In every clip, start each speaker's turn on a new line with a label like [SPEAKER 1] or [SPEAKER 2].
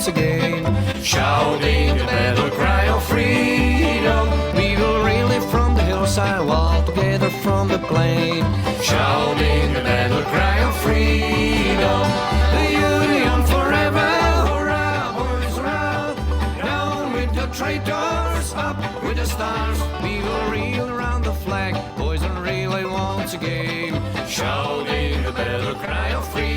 [SPEAKER 1] once again, shouting a battle cry of freedom. We will rally from the hillside, walk together from the plain, shouting a battle cry of freedom. The union forever, hurrah, boys, hurrah. Down with the traitors, up with the stars. We will reel around the flag, boys, and relay once again, shouting a battle cry of freedom.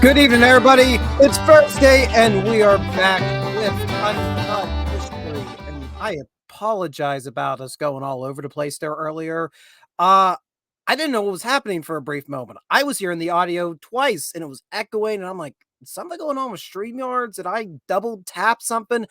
[SPEAKER 2] Good evening, everybody. It's Thursday, and we are back with Uncut History. And I apologize about us going all over the place there earlier. I didn't know what was happening for a brief moment. I was hearing the audio twice, and it was echoing, and I'm like, is something going on with StreamYard? Did I double tap something?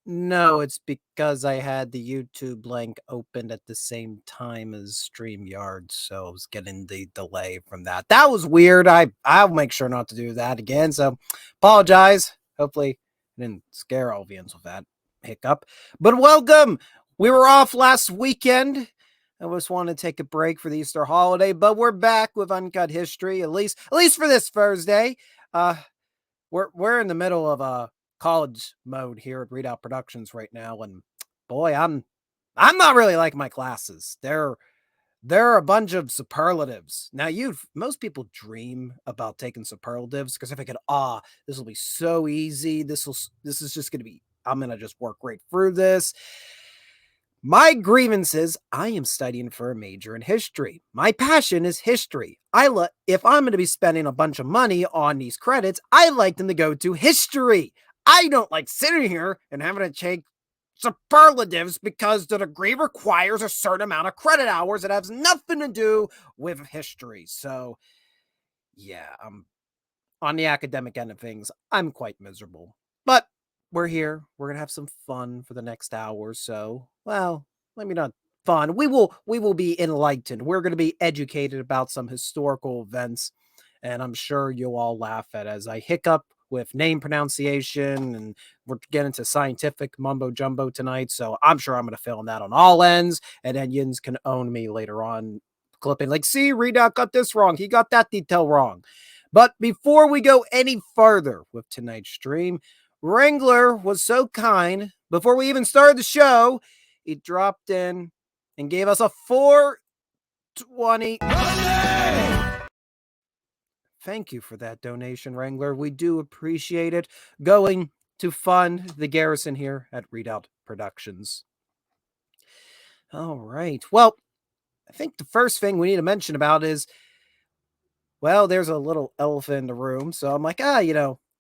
[SPEAKER 2] No, it's because I had the YouTube link opened at the same time as StreamYard, so I was getting the delay from that. That was weird. I'll make sure not to do that again, so apologize. Hopefully I didn't scare all audience with that hiccup. But welcome! We were off last weekend. I just wanted to take a break for the Easter holiday, but we're back with Uncut History, at least for this Thursday. We're in the middle of a college mode here at Readout Productions right now, and boy, I'm not really liking my classes. They're a bunch of superlatives. Now, most people dream about taking superlatives because if I could, this will be so easy. This is just gonna be. I'm gonna just work right through this. My grievance is I am studying for a major in history. My passion is history. If I'm going to be spending a bunch of money on these credits, I like them to go to history. I don't like sitting here and having to take superlatives because the degree requires a certain amount of credit hours that has nothing to do with history. So, yeah, on the academic end of things, I'm quite miserable. But we're here. We're going to have some fun for the next hour or so. Well, maybe not fun. We will be enlightened. We're going to be educated about some historical events. And I'm sure you'll all laugh at as I hiccup with name pronunciation, and we're getting to scientific mumbo jumbo tonight. So I'm sure I'm going to fill in that on all ends. And then Yins can own me later on, clipping like, see, Readout got this wrong. He got that detail wrong. But before we go any further with tonight's stream, Wrangler was so kind, before we even started the show, he dropped in and gave us a 420. Thank you for that donation, Wrangler. We do appreciate it. Going to fund the garrison here at Readout Productions. All right. Well, I think the first thing we need to mention about is, well, there's a little elephant in the room. So I'm like,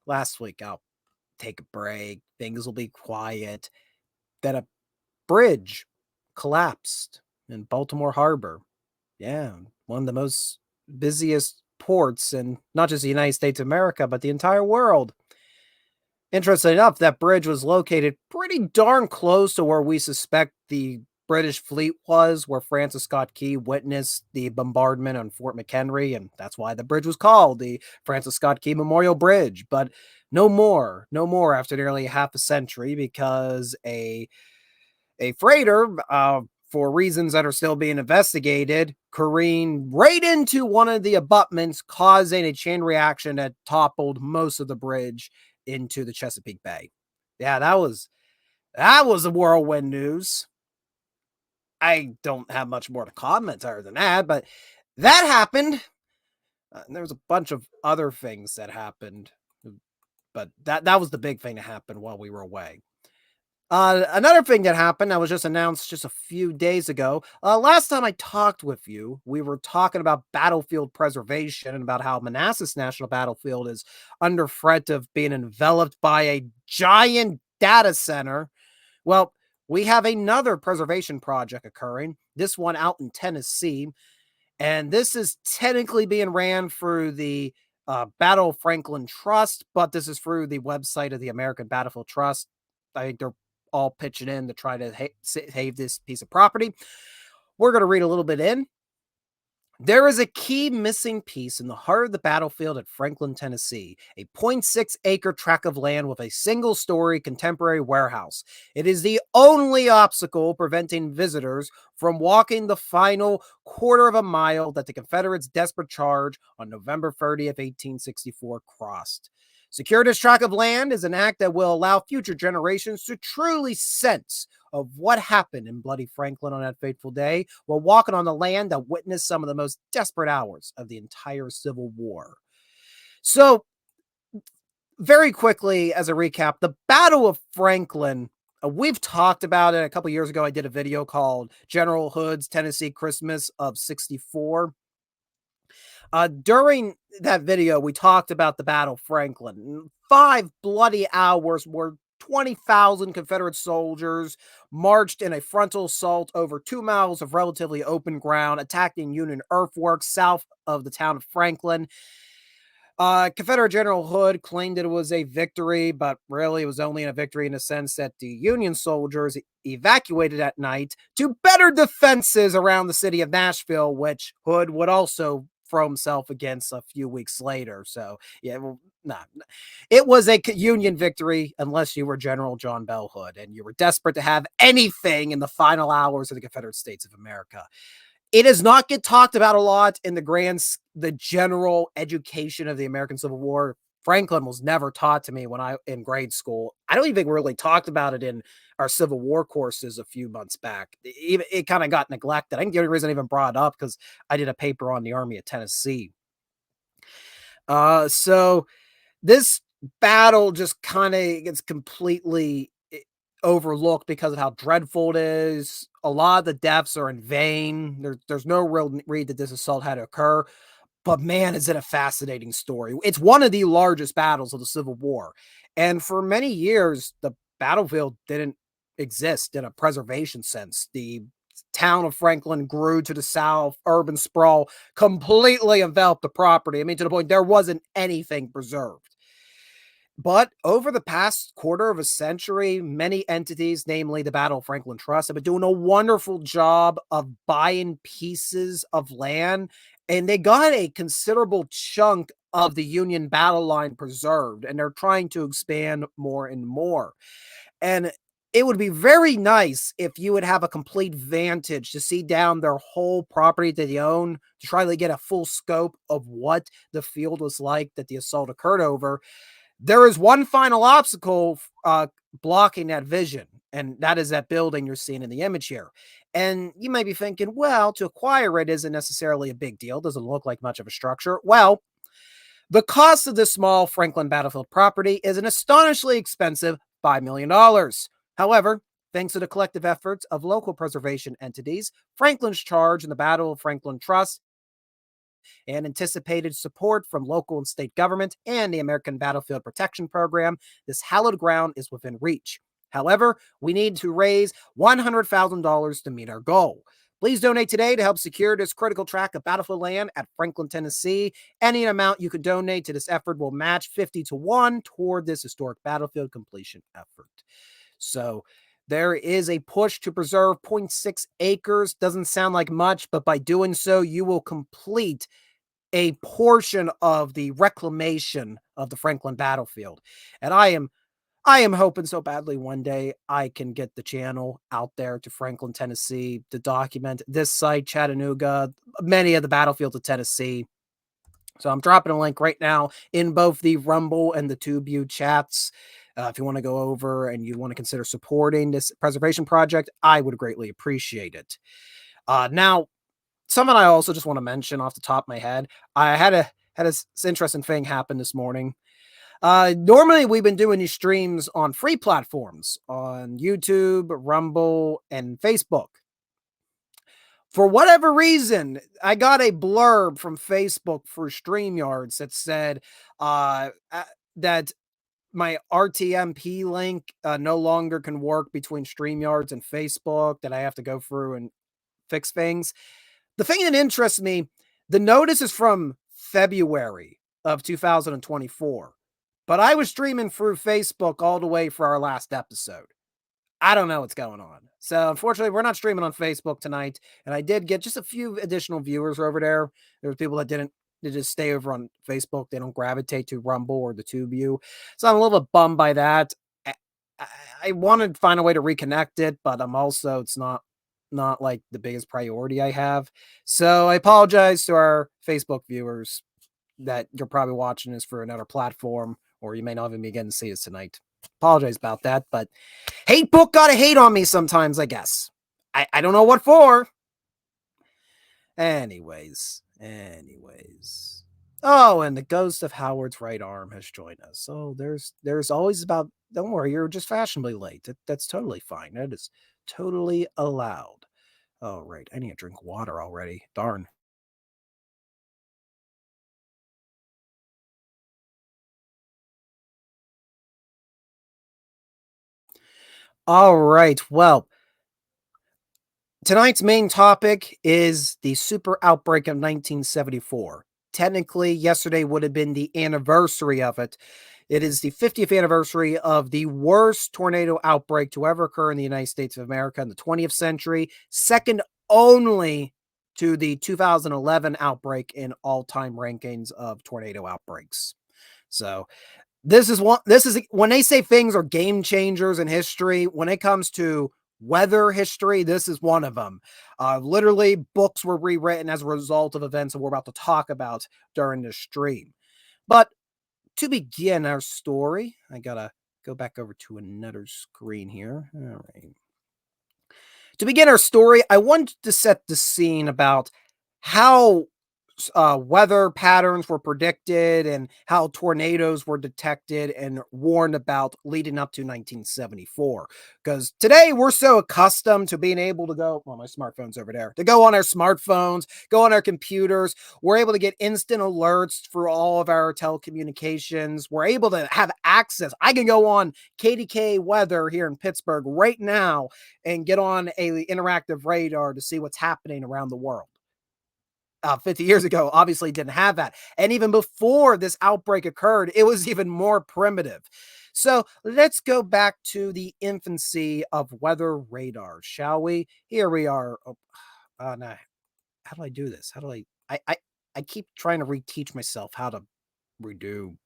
[SPEAKER 2] last week I'll take a break. Things will be quiet. Then a bridge collapsed in Baltimore Harbor. Yeah, one of the most busiest ports in not just the United States of America, but the entire world. Interesting enough, that bridge was located pretty darn close to where we suspect the British fleet was, where Francis Scott Key witnessed the bombardment on Fort McHenry, and that's why the bridge was called the Francis Scott Key Memorial Bridge. But no more after nearly half a century, because a freighter, for reasons that are still being investigated, careened right into one of the abutments, causing a chain reaction that toppled most of the bridge into the Chesapeake Bay. Yeah, that was the whirlwind news. I don't have much more to comment other than that, but that happened. And there's a bunch of other things that happened, but that was the big thing that happened while we were away. Another thing that happened that was just announced just a few days ago. Last time I talked with you, we were talking about battlefield preservation and about how Manassas National Battlefield is under threat of being enveloped by a giant data center. Well, we have another preservation project occurring, this one out in Tennessee, and this is technically being ran through the Battle Franklin Trust, but this is through the website of the American Battlefield Trust. I think they're all pitching in to try to save this piece of property. We're going to read a little bit in. There is a key missing piece in the heart of the battlefield at Franklin, Tennessee, a 0.6-acre tract of land with a single-story contemporary warehouse. It is the only obstacle preventing visitors from walking the final quarter of a mile that the Confederates' desperate charge on November 30th, 1864 crossed. Secure this tract of land is an act that will allow future generations to truly sense of what happened in bloody Franklin on that fateful day while walking on the land that witnessed some of the most desperate hours of the entire Civil War. So, very quickly, as a recap, the Battle of Franklin, we've talked about it a couple years ago. I did a video called General Hood's Tennessee Christmas of '64. During that video, we talked about the Battle of Franklin. 5 bloody hours where 20,000 Confederate soldiers marched in a frontal assault over 2 miles of relatively open ground, attacking Union earthworks south of the town of Franklin. Confederate General Hood claimed that it was a victory, but really it was only a victory in the sense that the Union soldiers evacuated at night to better defenses around the city of Nashville, which Hood would also throw himself against a few weeks later. So, yeah, well, it was a Union victory unless you were General John Bell Hood and you were desperate to have anything in the final hours of the Confederate States of America. It does not get talked about a lot in the general education of the American Civil War. Franklin was never taught to me when in grade school. I don't even think we really talked about it in our Civil War courses a few months back. It kind of got neglected. I think the only reason I even brought it up because I did a paper on the Army of Tennessee. So this battle just kind of gets completely overlooked because of how dreadful it is. A lot of the deaths are in vain. There's no real reason that this assault had to occur. But man, is it a fascinating story. It's one of the largest battles of the Civil War. And for many years, the battlefield didn't exist in a preservation sense. The town of Franklin grew to the south, urban sprawl completely enveloped the property. I mean, to the point there wasn't anything preserved. But over the past quarter of a century, many entities, namely the Battle of Franklin Trust, have been doing a wonderful job of buying pieces of land, and they got a considerable chunk of the Union battle line preserved, and they're trying to expand more and more. And it would be very nice if you would have a complete vantage to see down their whole property that they own to try to get a full scope of what the field was like that the assault occurred over. There is one final obstacle blocking that vision, and that is that building you're seeing in the image here. And you might be thinking, well, to acquire it isn't necessarily a big deal. Doesn't look like much of a structure. Well, the cost of this small Franklin battlefield property is an astonishingly expensive $5 million. However, thanks to the collective efforts of local preservation entities, Franklin's charge in the Battle of Franklin Trust, and anticipated support from local and state government and the American Battlefield Protection Program, this hallowed ground is within reach. However, we need to raise $100,000 to meet our goal. Please donate today to help secure this critical tract of battlefield land at Franklin, Tennessee. Any amount you can donate to this effort will match 50-1 toward this historic battlefield completion effort. So there is a push to preserve 0.6 acres. Doesn't sound like much, but by doing so, you will complete a portion of the reclamation of the Franklin battlefield. And I am hoping so badly one day I can get the channel out there to Franklin, Tennessee to document this site, Chattanooga, many of the battlefields of Tennessee. So I'm dropping a link right now in both the Rumble and the TubeView chats. If you want to go over and you want to consider supporting this preservation project, I would greatly appreciate it. Now, something I also just want to mention off the top of my head, I had this interesting thing happen this morning. Normally we've been doing these streams on free platforms on YouTube, Rumble, and Facebook. For whatever reason, I got a blurb from Facebook for StreamYards that said that my RTMP link no longer can work between StreamYards and Facebook, that I have to go through and fix things. The thing that interests me, the notice is from February of 2024, but I was streaming through Facebook all the way for our last episode. I don't know what's going on. So unfortunately, we're not streaming on Facebook tonight, and I did get just a few additional viewers over there. There were people that they just stay over on Facebook. They don't gravitate to Rumble or the TubeView. So I'm a little bit bummed by that. I wanted to find a way to reconnect it, but it's not like the biggest priority I have. So I apologize to our Facebook viewers that you're probably watching this for another platform or you may not even be getting to see us tonight. Apologize about that, but hate book gotta hate on me sometimes, I guess. I don't know what for. Anyways. Oh, and the ghost of Howard's right arm has joined us. So there's always about, don't worry, you're just fashionably late. That's totally fine. That is totally allowed. Oh, right. I need to drink water already. Darn. All right. Well, tonight's main topic is the super outbreak of 1974. Technically, yesterday would have been the anniversary of it. It is the 50th anniversary of the worst tornado outbreak to ever occur in the United States of America in the 20th century, second only to the 2011 outbreak in all-time rankings of tornado outbreaks. So, this is when they say things are game changers in history, when it comes to weather history, this is one of them. Literally, books were rewritten as a result of events that we're about to talk about during this stream. But to begin our story, I gotta go back over to another screen here. All right. To begin our story, I wanted to set the scene about how weather patterns were predicted and how tornadoes were detected and warned about leading up to 1974. Because today we're so accustomed to being able to go, well, my smartphone's over there, to go on our smartphones, go on our computers. We're able to get instant alerts through all of our telecommunications. We're able to have access. I can go on KDK weather here in Pittsburgh right now and get on a interactive radar to see what's happening around the world. 50 years ago, obviously didn't have that. And even before this outbreak occurred, it was even more primitive. So let's go back to the infancy of weather radar, shall we? Here we are. Oh, no. How do I do this? How do I keep trying to reteach myself how to redo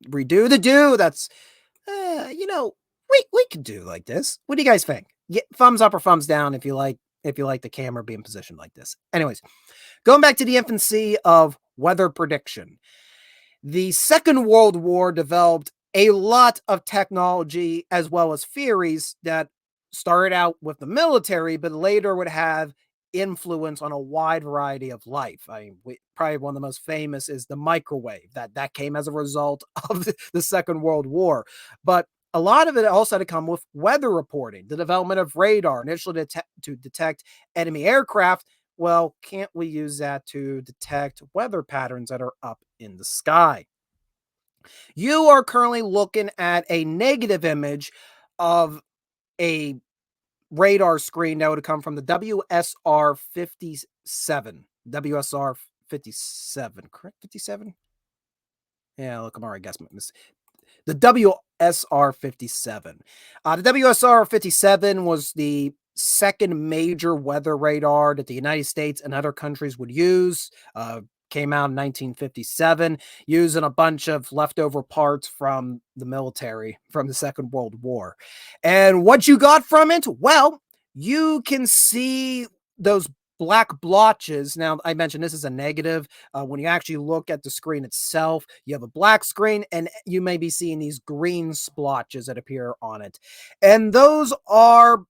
[SPEAKER 2] the do. That's, we could do like this. What do you guys think? Thumbs up or thumbs down if you like the camera being positioned like this. Anyways, going back to the infancy of weather prediction, the Second World War developed a lot of technology as well as theories that started out with the military, but later would have influence on a wide variety of life. I mean, probably one of the most famous is the microwave that came as a result of the Second World War. But a lot of it also had to come with weather reporting, the development of radar, initially to detect enemy aircraft. Well, can't we use that to detect weather patterns that are up in the sky? You are currently looking at a negative image of a radar screen that would come from the WSR 57. WSR 57, correct? 57? Yeah, look, I'm already guessing. The WSR 57. The WSR 57 was the second major weather radar that the United States and other countries would use. Came out in 1957, using a bunch of leftover parts from the military from the Second World War. And what you got from it? Well, you can see those black blotches. Now, I mentioned this is a negative. When you actually look at the screen itself, you have a black screen and you may be seeing these green splotches that appear on it. And those are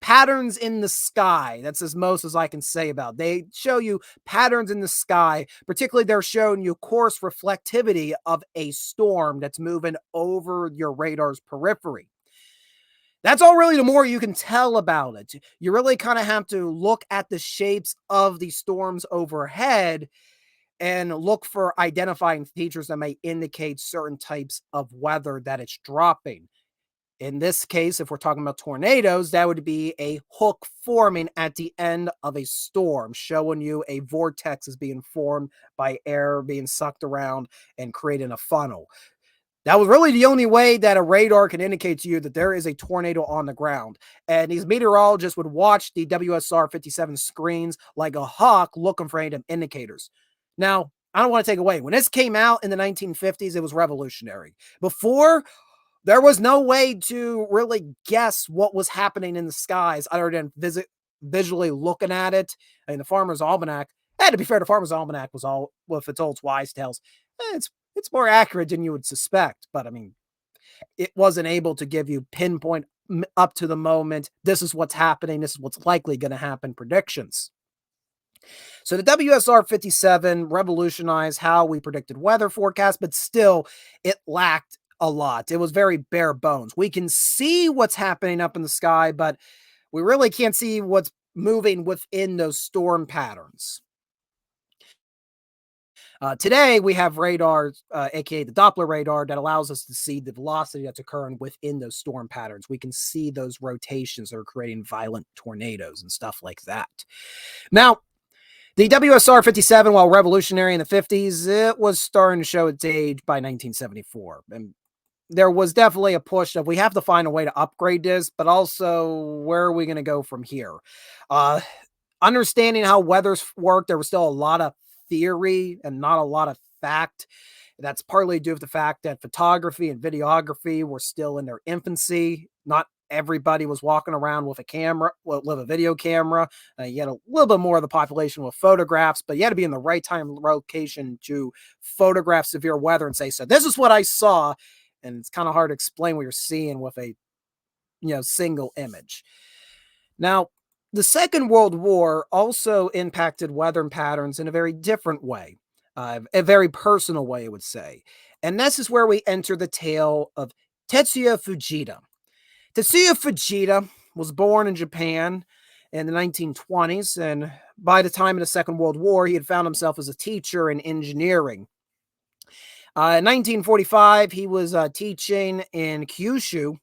[SPEAKER 2] patterns in the sky. That's as most as I can say about. They show you patterns in the sky. Particularly, they're showing you coarse reflectivity of a storm that's moving over your radar's periphery. That's all really the more you can tell about it. You really kind of have to look at the shapes of the storms overhead and look for identifying features that may indicate certain types of weather that it's dropping. In this case, if we're talking about tornadoes, that would be a hook forming at the end of a storm, showing you a vortex is being formed by air being sucked around and creating a funnel. That was really the only way that a radar can indicate to you that there is a tornado on the ground. And these meteorologists would watch the WSR 57 screens like a hawk looking for any indicators. Now, I don't want to take away. When this came out in the 1950s, it was revolutionary. Before, there was no way to really guess what was happening in the skies other than visually looking at it. I mean, the Farmer's Almanac, to be fair, the Farmer's Almanac was all with its old wise tales. It's It's more accurate than you would suspect, but I mean, it wasn't able to give you pinpoint up to the moment. This is what's happening. This is what's likely going to happen predictions. So the WSR 57 revolutionized how we predicted weather forecasts, but still it lacked a lot. It was very bare bones. We can see what's happening up in the sky, but we really can't see what's moving within those storm patterns. Today, we have radar, aka the Doppler radar, that allows us to see the velocity that's occurring within those storm patterns. We can see those rotations that are creating violent tornadoes and stuff like that. Now, the WSR 57, while revolutionary in the 50s, it was starting to show its age by 1974. And there was definitely a push of we have to find a way to upgrade this, but also where are we going to go from here? Understanding how weathers work, there was still a lot of theory and not a lot of fact. That's partly due to the fact that photography and videography were still in their infancy. Not everybody was walking around with a camera, with a video camera. You had a little bit more of the population with photographs, but you had to be in the right time and location to photograph severe weather and say, so this is what I saw. And it's kind of hard to explain what you're seeing with a single image. Now, the Second World War also impacted weather patterns in a very different way, a very personal way, I would say. And this is where we enter the tale of Tetsuya Fujita. Tetsuya Fujita was born in Japan in the 1920s, and by the time of the Second World War, he had found himself as a teacher in engineering. In 1945, he was teaching in Kyushu,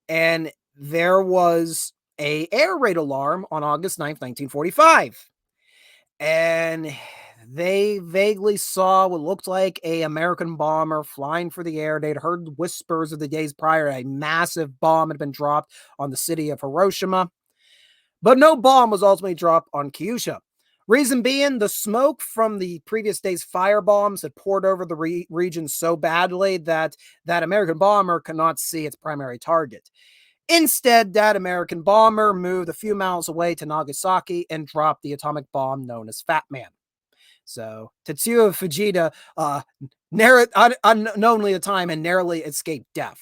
[SPEAKER 2] and there was a air raid alarm on August 9th, 1945. And they vaguely saw what looked like a American bomber flying for the air. They'd heard whispers of the days prior a massive bomb had been dropped on the city of Hiroshima. But no bomb was ultimately dropped on Kyushu. Reason being, the smoke from the previous day's firebombs had poured over the region so badly that that American bomber could not see its primary target. Instead, that American bomber moved a few miles away to Nagasaki and dropped the atomic bomb known as Fat Man. So Tetsuya Fujita, unknownly at the time, and narrowly escaped death.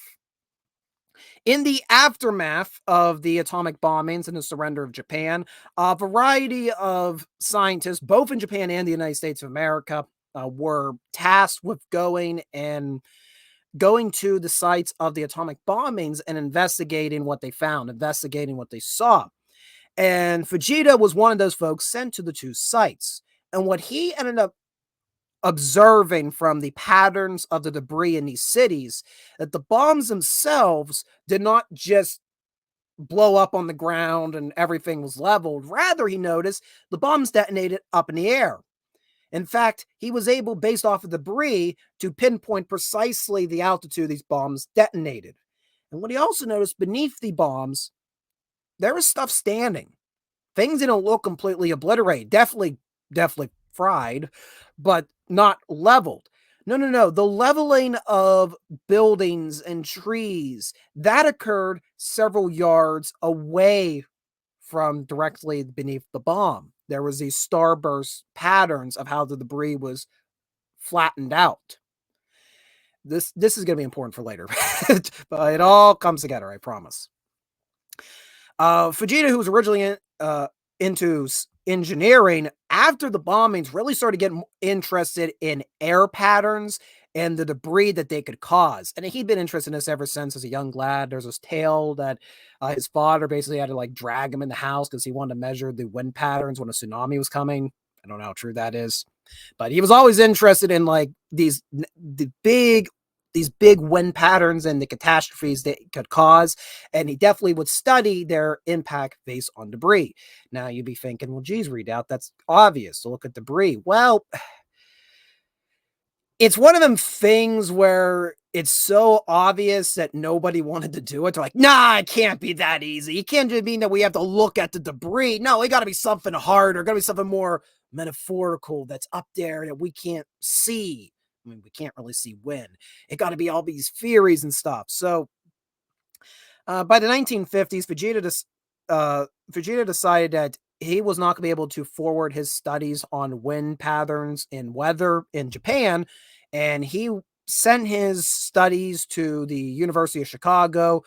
[SPEAKER 2] In the aftermath of the atomic bombings and the surrender of Japan, a variety of scientists, both in Japan and the United States of America, were tasked with going to the sites of the atomic bombings and investigating what they found, investigating what they saw. And Fujita was one of those folks sent to the two sites. And what he ended up observing from the patterns of the debris in these cities, that the bombs themselves did not just blow up on the ground and everything was leveled. Rather, he noticed the bombs detonated up in the air. In fact, he was able, based off of debris, to pinpoint precisely the altitude these bombs detonated. And what he also noticed, beneath the bombs, there was stuff standing. Things didn't look completely obliterated. Definitely fried, but not leveled. No. The leveling of buildings and trees, that occurred several yards away from directly beneath the bomb. There was these starburst patterns of how the debris was flattened out. This is going to be important for later, but it all comes together, I promise. Fujita, who was originally into engineering, after the bombings, really started getting interested in air patterns and the debris that they could cause. And he'd been interested in this ever since as a young lad. There's this tale that his father basically had to drag him in the house because he wanted to measure the wind patterns when a tsunami was coming. I don't know how true that is, but he was always interested in these big wind patterns and the catastrophes they could cause. And he definitely would study their impact based on debris. Now you'd be thinking, well, geez, Readout, that's obvious to look at debris. Well, it's one of them things where it's so obvious that nobody wanted to do it. They're like, nah, it can't be that easy. It can't just mean that we have to look at the debris. No, it got to be something harder. Got to be something more metaphorical that's up there that we can't see. I mean, we can't really see when. It got to be all these theories and stuff. So by the 1950s, Fujita decided that he was not going to be able to forward his studies on wind patterns in weather in Japan and he sent his studies to the University of Chicago.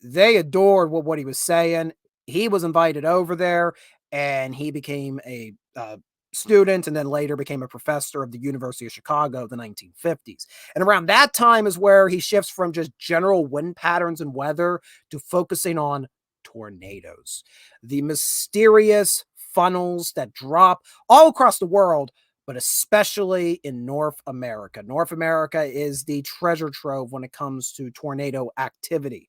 [SPEAKER 2] They adored what he was saying. He was invited over there, and he became a student and then later became a professor of the University of Chicago in the 1950s. And around that time is where he shifts from just general wind patterns and weather to focusing on tornadoes, the mysterious funnels that drop all across the world, but especially in North America. North America is the treasure trove when it comes to tornado activity.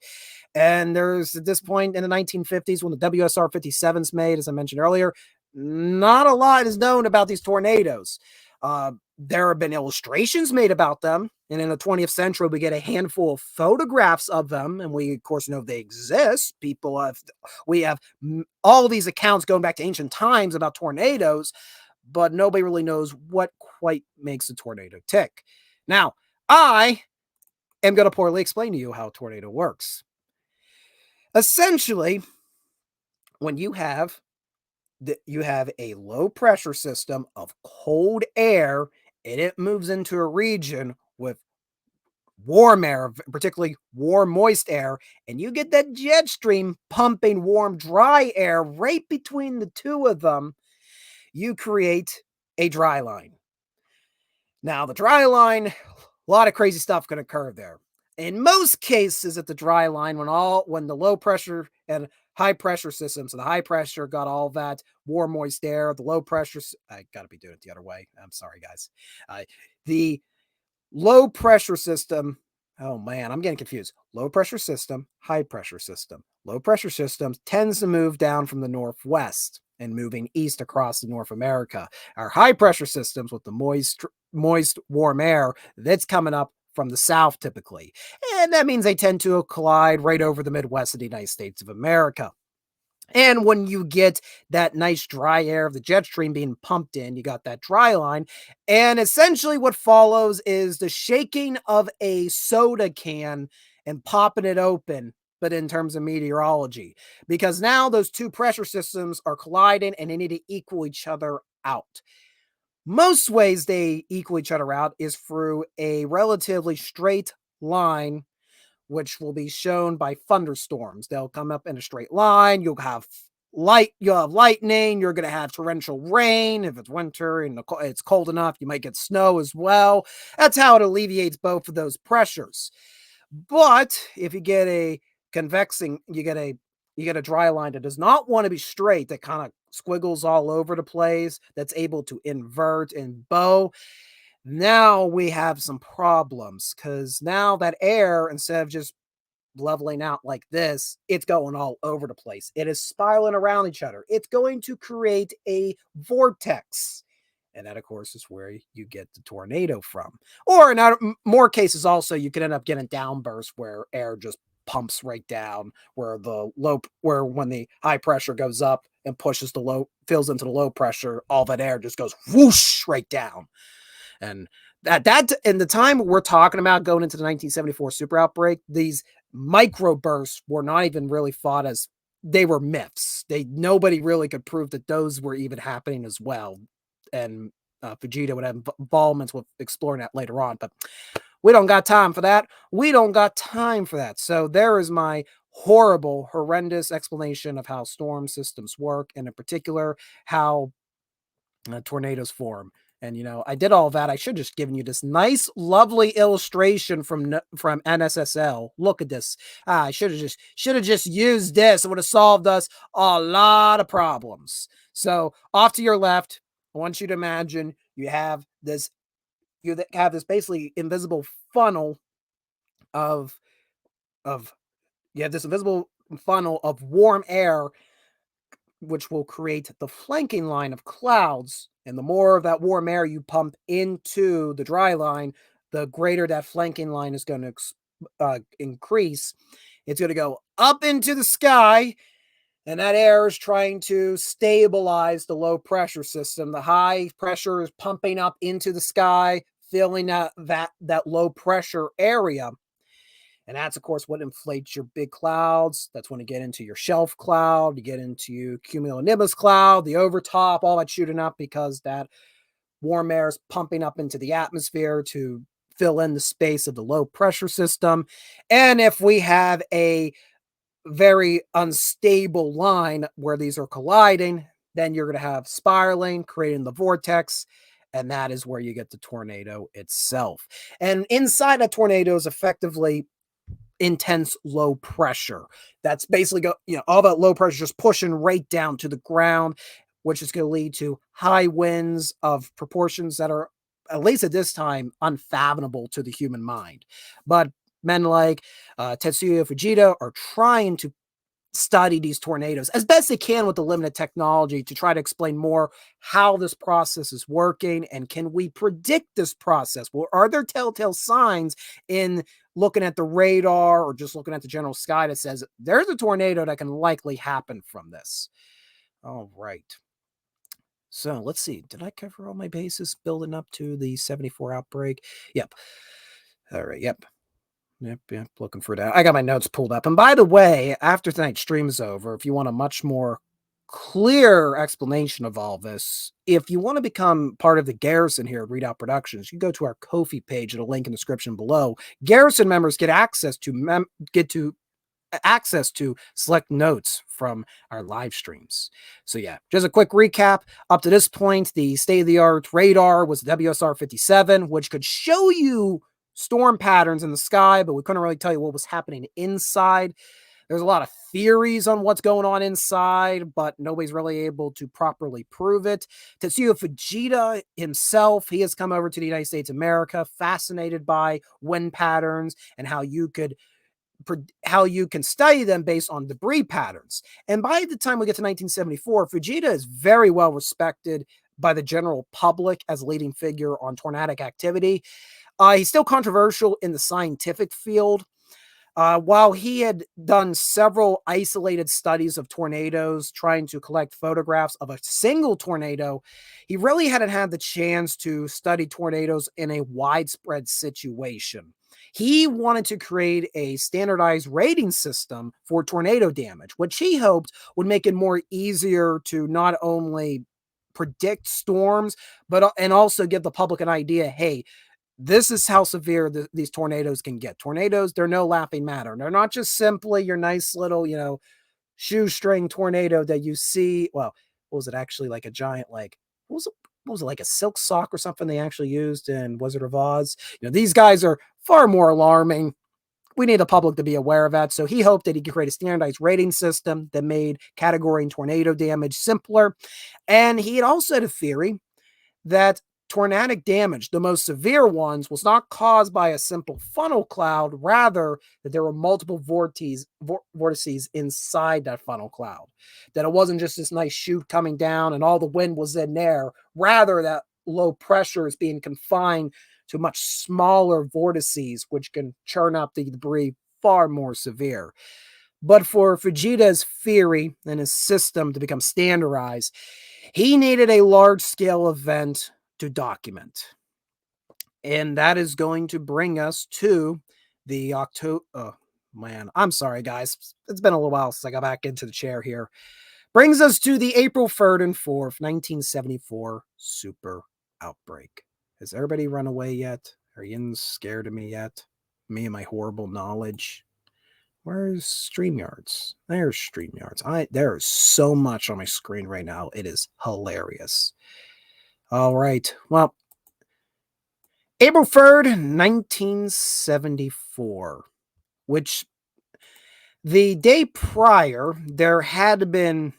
[SPEAKER 2] And there's at this point in the 1950s when the WSR 57's made, as I mentioned earlier, not a lot is known about these tornadoes. There have been illustrations made about them, and in the 20th century, we get a handful of photographs of them, and we, of course, know they exist. We have all these accounts going back to ancient times about tornadoes, but nobody really knows what quite makes a tornado tick. Now, I am going to poorly explain to you how a tornado works. Essentially, when you have a low pressure system of cold air and it moves into a region with warm air, particularly warm, moist air, and you get that jet stream pumping warm, dry air right between the two of them, you create a dry line. Now, the dry line, a lot of crazy stuff can occur there. In most cases, at the dry line, when the low pressure and high pressure systems, so the high pressure got all that warm, moist air, the low pressure, I got to be doing it the other way. I'm sorry, guys. The low pressure system, oh man, I'm getting confused. Low pressure system, high pressure system. Low pressure system tends to move down from the northwest and moving east across the North America. Our high pressure systems with the moist, warm air, that's coming up from the south typically. And that means they tend to collide right over the Midwest of the United States of America. And when you get that nice dry air of the jet stream being pumped in, you got that dry line. And essentially what follows is the shaking of a soda can and popping it open, but in terms of meteorology, because now those two pressure systems are colliding and they need to equal each other out. Most ways they equal each other out is through a relatively straight line, which will be shown by thunderstorms. They'll come up in a straight line. You'll have lightning. You're going to have torrential rain. If it's winter and it's cold enough, you might get snow as well. That's how it alleviates both of those pressures. But if you get a convexing, you get a dry line that does not want to be straight, that kind of squiggles all over the place, that's able to invert and bow. Now we have some problems because now that air, instead of just leveling out like this, it's going all over the place. It is spiraling around each other. It's going to create a vortex. And that, of course, is where you get the tornado from. Or in more cases, also, you can end up getting downbursts where air just pumps right down, where when the high pressure goes up and pushes fills into the low pressure, all that air just goes whoosh right down. And that in the time we're talking about going into the 1974 super outbreak, these microbursts were not even really thought as, they were myths. Nobody really could prove that those were even happening as well. And Fujita would have involvements with exploring that later on, but we don't got time for that. So there is my horrendous explanation of how storm systems work, and in particular, how tornadoes form. And, I did all that. I should have just given you this nice, lovely illustration from NSSL. Look at this. I should have just used this. It would have solved us a lot of problems. So off to your left, I want you to imagine you have this basically invisible funnel of warm air, which will create the flanking line of clouds. And the more of that warm air you pump into the dry line, the greater that flanking line is going to increase. It's going to go up into the sky, and that air is trying to stabilize the low pressure system. The high pressure is pumping up into the sky, filling that low pressure area. And that's, of course, what inflates your big clouds. That's when you get into your shelf cloud, you get into cumulonimbus cloud, the overtop, all that shooting up because that warm air is pumping up into the atmosphere to fill in the space of the low pressure system. And if we have a very unstable line where these are colliding, then you're going to have spiraling, creating the vortex. And that is where you get the tornado itself. And inside a tornado is effectively intense low pressure. That's basically all that low pressure just pushing right down to the ground, which is going to lead to high winds of proportions that are, at least at this time, unfathomable to the human mind. But men like Tetsuya Fujita are trying to study these tornadoes as best they can with the limited technology to try to explain more how this process is working, and can we predict this process? Well, are there telltale signs in looking at the radar or just looking at the general sky that says there's a tornado that can likely happen from this? All right. So let's see. Did I cover all my bases building up to the 74 outbreak? Yep. All right. Yep. Looking for that. I got my notes pulled up. And by the way, after tonight's stream is over, if you want a much more clear explanation of all this, if you want to become part of the Garrison here at Readout Productions, you go to our Ko-fi page at a link in the description below. Garrison members get access to select notes from our live streams. So yeah, just a quick recap. Up to this point, the state-of-the-art radar was the WSR-57, which could show you storm patterns in the sky, but we couldn't really tell you what was happening inside. There's a lot of theories on what's going on inside, but nobody's really able to properly prove it. Tetsuya Fujita himself, he has come over to the United States of America, fascinated by wind patterns and how you can study them based on debris patterns. And by the time we get to 1974, Fujita is very well respected by the general public as a leading figure on tornadic activity. He's still controversial in the scientific field. While he had done several isolated studies of tornadoes, trying to collect photographs of a single tornado, he really hadn't had the chance to study tornadoes in a widespread situation. He wanted to create a standardized rating system for tornado damage, which he hoped would make it more easier to not only predict storms, but and also give the public an idea, hey, this is how severe these tornadoes can get. Tornadoes, they're no laughing matter. They're not just simply your nice little, shoestring tornado that you see. Well, what was it actually, like a giant, like, what was it, like a silk sock or something they actually used in Wizard of Oz? These guys are far more alarming. We need the public to be aware of that. So he hoped that he could create a standardized rating system that made categorizing tornado damage simpler. And he had also had a theory that tornadic damage, the most severe ones, was not caused by a simple funnel cloud, rather that there were multiple vortices inside that funnel cloud. That it wasn't just this nice chute coming down and all the wind was in there, rather that low pressure is being confined to much smaller vortices, which can churn up the debris far more severe. But for Fujita's theory and his system to become standardized, he needed a large-scale event to document. And that is going to bring us to the October... Oh, man. I'm sorry, guys. It's been a little while since I got back into the chair here. Brings us to the April 3rd and 4th, 1974 super outbreak. Has everybody run away yet? Are you scared of me yet? Me and my horrible knowledge? Where's StreamYards? There's StreamYards. There is so much on my screen right now. It is hilarious. All right. Well, April 3rd, 1974, which the day prior, there had been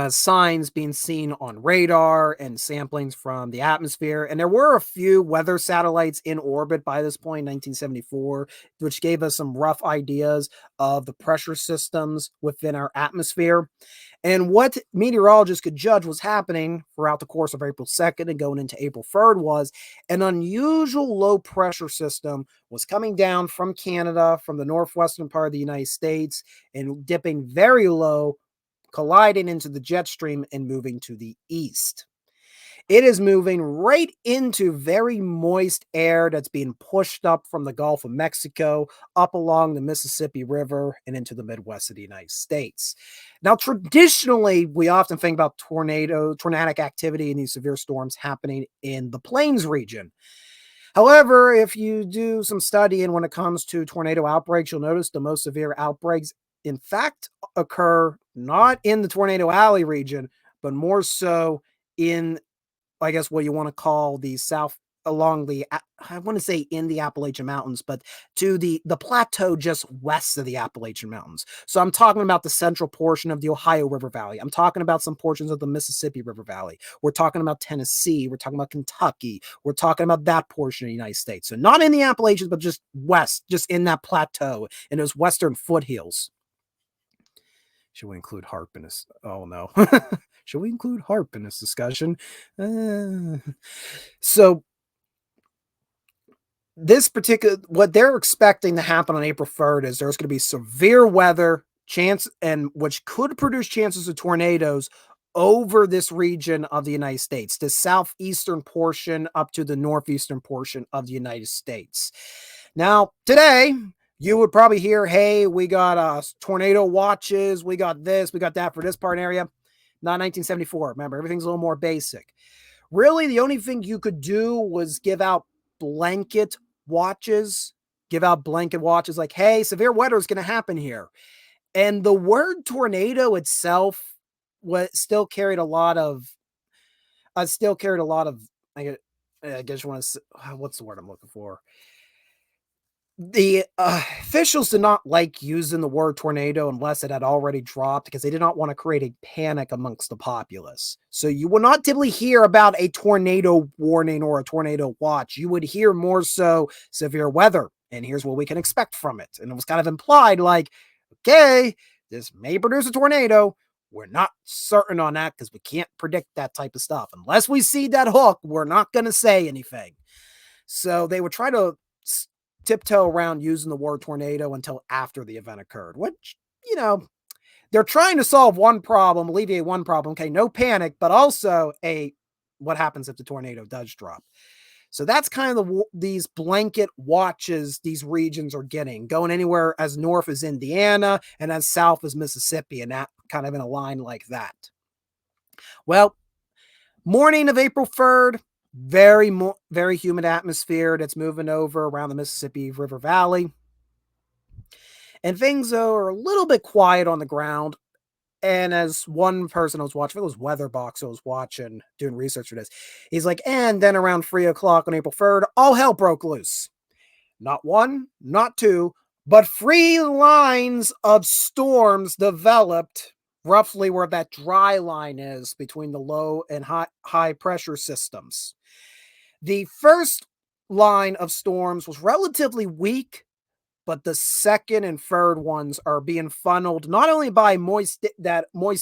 [SPEAKER 2] signs being seen on radar and samplings from the atmosphere. And there were a few weather satellites in orbit by this point, 1974, which gave us some rough ideas of the pressure systems within our atmosphere. And what meteorologists could judge was happening throughout the course of April 2nd and going into April 3rd was an unusual low pressure system was coming down from Canada, from the northwestern part of the United States, and dipping very low, colliding into the jet stream and moving to the east. It is moving right into very moist air that's being pushed up from the Gulf of Mexico, up along the Mississippi River, and into the Midwest of the United States. Now, traditionally, we often think about tornadic activity and these severe storms happening in the plains region. However, if you do some studying when it comes to tornado outbreaks, you'll notice the most severe outbreaks, in fact, occur not in the Tornado Alley region, but more so in, I guess, what you want to call the south along the, I want to say in the Appalachian Mountains, but to the plateau just west of the Appalachian Mountains. So I'm talking about the central portion of the Ohio River Valley. I'm talking about some portions of the Mississippi River Valley. We're talking about Tennessee. We're talking about Kentucky. We're talking about that portion of the United States. So not in the Appalachians, but just west, just in that plateau, in those western foothills. Should we include HARP in this? Oh no. Should we include HARP in this discussion? So this particular, what they're expecting to happen on April 3rd is there's going to be severe weather chance, and which could produce chances of tornadoes over this region of the United States, the southeastern portion up to the northeastern portion of the United States. Now, today, you would probably hear, hey, we got tornado watches, we got this, we got that for this part area. Not 1974. Remember, everything's a little more basic. Really, the only thing you could do was give out blanket watches, like, hey, severe weather is going to happen here. And the word tornado itself still carried a lot of, I guess you want to, what's the word I'm looking for? The officials did not like using the word tornado unless it had already dropped, because they did not want to create a panic amongst the populace. So you will not typically hear about a tornado warning or a tornado watch. You would hear more so severe weather, and here's what we can expect from it. And it was kind of implied like, okay, this may produce a tornado. We're not certain on that because we can't predict that type of stuff. Unless we see that hook, we're not going to say anything. So they would try to tiptoe around using the word tornado until after the event occurred, which, they're trying to solve one problem, alleviate one problem. Okay, no panic, but also what happens if the tornado does drop? So that's kind of these blanket watches these regions are getting, going anywhere as north as Indiana and as south as Mississippi, and that kind of in a line like that. Well, morning of April 3rd, very humid atmosphere that's moving over around the Mississippi River Valley. And things are a little bit quiet on the ground. And as one person I was watching, it was Weatherbox I was watching, doing research for this, he's like, and then around 3 o'clock on April 3rd, all hell broke loose. Not one, not two, but 3 lines of storms developed roughly where that dry line is between the low and high pressure systems. The first line of storms was relatively weak, but the second and third ones are being funneled not only by moist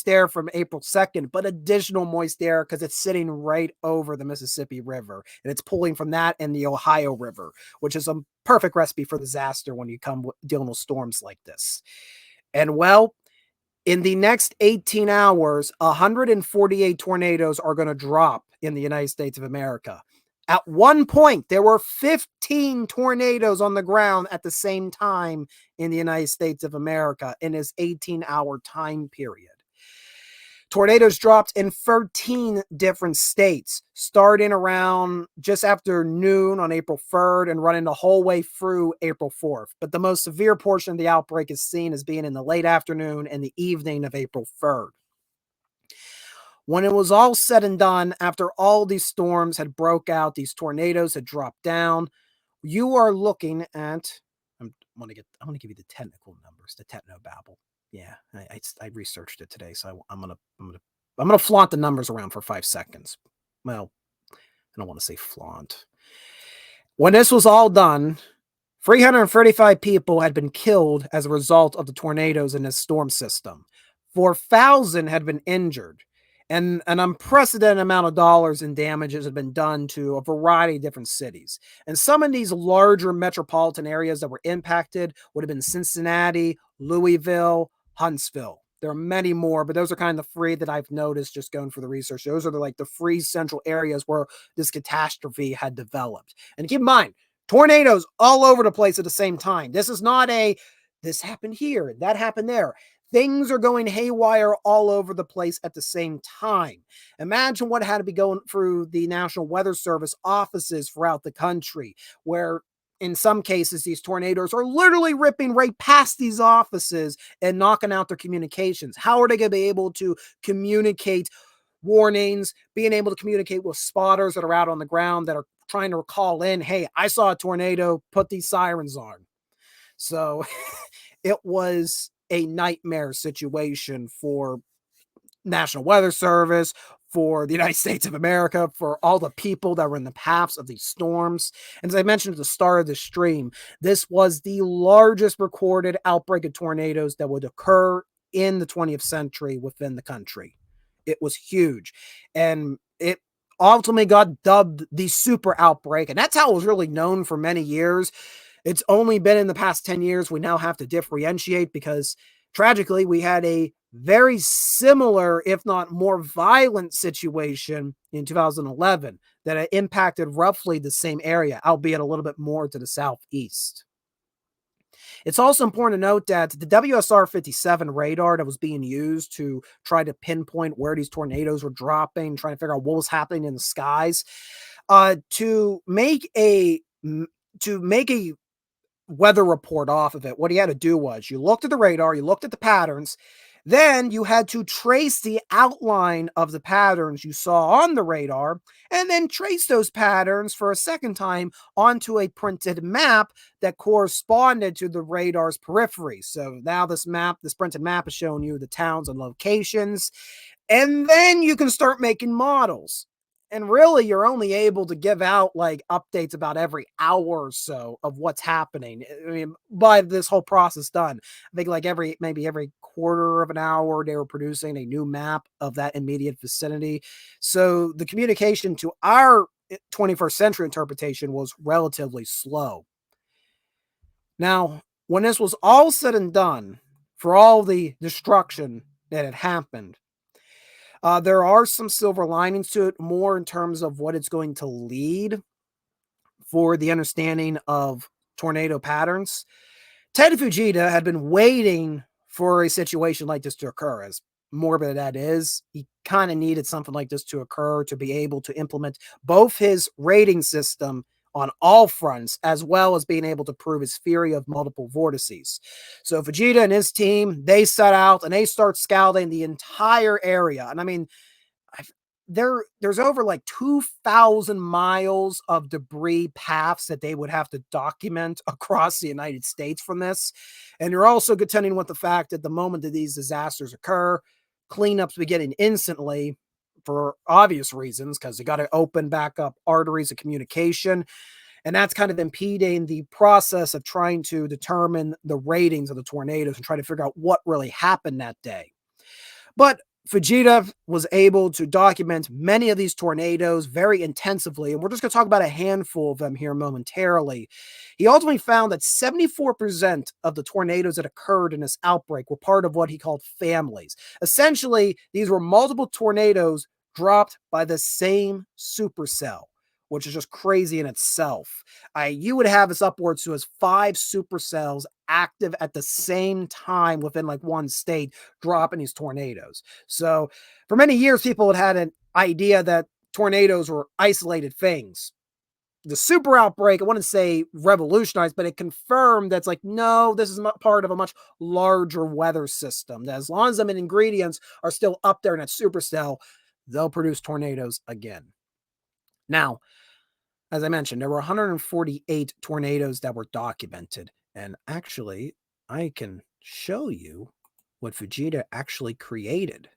[SPEAKER 2] air from April 2nd, but additional moist air because it's sitting right over the Mississippi River, and it's pulling from that and the Ohio River, which is a perfect recipe for disaster when you come dealing with storms like this. And well, in the next 18 hours, 148 tornadoes are going to drop in the United States of America. At one point, there were 15 tornadoes on the ground at the same time in the United States of America in this 18-hour time period. Tornadoes dropped in 13 different states, starting around just after noon on April 3rd and running the whole way through April 4th. But the most severe portion of the outbreak is seen as being in the late afternoon and the evening of April 3rd. When it was all said and done, after all these storms had broke out, these tornadoes had dropped down, you are looking at, I want to give you the technical numbers, the technobabble. Yeah, I researched it today, so I'm gonna flaunt the numbers around for 5 seconds. Well, I don't want to say flaunt. When this was all done, 335 people had been killed as a result of the tornadoes in this storm system. 4,000 had been injured. And an unprecedented amount of dollars in damages have been done to a variety of different cities. And some of these larger metropolitan areas that were impacted would have been Cincinnati, Louisville, Huntsville. There are many more, but those are kind of the 3 that I've noticed just going for the research. Those are the 3 central areas where this catastrophe had developed. And keep in mind, tornadoes all over the place at the same time. This is not this happened here, that happened there. things are going haywire all over the place at the same time. Imagine what had to be going through the National Weather Service offices throughout the country, where in some cases, these tornadoes are literally ripping right past these offices and knocking out their communications. How are they going to be able to communicate warnings, being able to communicate with spotters that are out on the ground that are trying to call in, hey, I saw a tornado, put these sirens on. So it was a nightmare situation for National Weather Service, for the United States of America, for all the people that were in the paths of these storms. And as I mentioned at the start of the stream, this was the largest recorded outbreak of tornadoes that would occur in the 20th century within the country. It was huge. And it ultimately got dubbed the super outbreak. And that's how it was really known for many years. It's only been in the past 10 years we now have to differentiate because tragically we had a very similar, if not more violent situation in 2011 that impacted roughly the same area, albeit a little bit more to the southeast. It's also important to note that the WSR-57 radar that was being used to try to pinpoint where these tornadoes were dropping, trying to figure out what was happening in the skies, to make a weather report off of it, what he had to do was you looked at the radar, you looked at the patterns, then you had to trace the outline of the patterns you saw on the radar, and then trace those patterns for a second time onto a printed map that corresponded to the radar's periphery. So now this printed map is showing you the towns and locations, and then you can start making models. And really, you're only able to give out like updates about every hour or so of what's happening. I mean, by this whole process done, I think like maybe every quarter of an hour, they were producing a new map of that immediate vicinity. So the communication to our 21st century interpretation was relatively slow. Now, when this was all said and done, for all the destruction that had happened, there are some silver linings to it, more in terms of what it's going to lead for the understanding of tornado patterns. Ted Fujita had been waiting for a situation like this to occur. As morbid that is, he kind of needed something like this to occur to be able to implement both his rating system on all fronts, as well as being able to prove his theory of multiple vortices. So Fujita and his team, they set out and they start scouting the entire area. And I mean, there's over like 2,000 miles of debris paths that they would have to document across the United States from this. And you're also contending with the fact that the moment that these disasters occur, cleanups beginning instantly for obvious reasons, because they got to open back up arteries of communication. And that's kind of impeding the process of trying to determine the ratings of the tornadoes and try to figure out what really happened that day. But Fujita was able to document many of these tornadoes very intensively, and we're just going to talk about a handful of them here momentarily. He ultimately found that 74% of the tornadoes that occurred in this outbreak were part of what he called families. Essentially, these were multiple tornadoes dropped by the same supercell, which is just crazy in itself. You would have this upwards to as 5 supercells active at the same time within like one state, dropping these tornadoes. So for many years, people had an idea that tornadoes were isolated things. The super outbreak, I wouldn't say revolutionized, but it confirmed that's like, no, this is part of a much larger weather system. That as long as the ingredients are still up there in that supercell, they'll produce tornadoes again. Now, as I mentioned, there were 148 tornadoes that were documented. And actually, I can show you what Fujita actually created.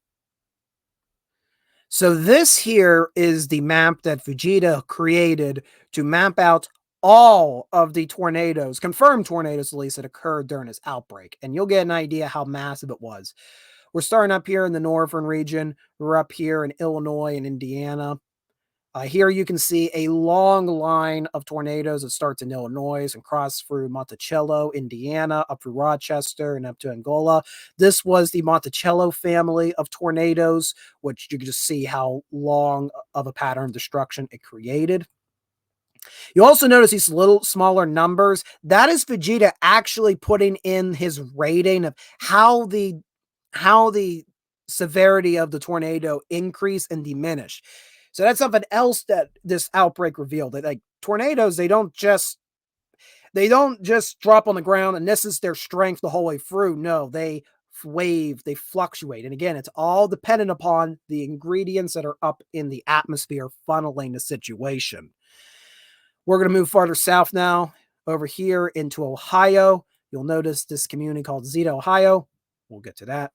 [SPEAKER 2] So this here is the map that Fujita created to map out all of the tornadoes, confirmed tornadoes at least, that occurred during this outbreak. And you'll get an idea how massive it was. We're starting up here in the northern region. We're up here in Illinois and Indiana. Here you can see a long line of tornadoes that starts in Illinois and crosses through Monticello, Indiana, up through Rochester and up to Angola. This was the Monticello family of tornadoes, which you can just see how long of a pattern of destruction it created. You also notice these little smaller numbers. That is Fujita actually putting in his rating of how the how the severity of the tornado increased and diminished. So that's something else that this outbreak revealed, that like tornadoes, they don't just drop on the ground and this is their strength the whole way through. No, they wave, they fluctuate. And again, it's all dependent upon the ingredients that are up in the atmosphere funneling the situation. We're going to move farther south now, over here into Ohio. You'll notice this community called Zeta, Ohio. We'll get to that.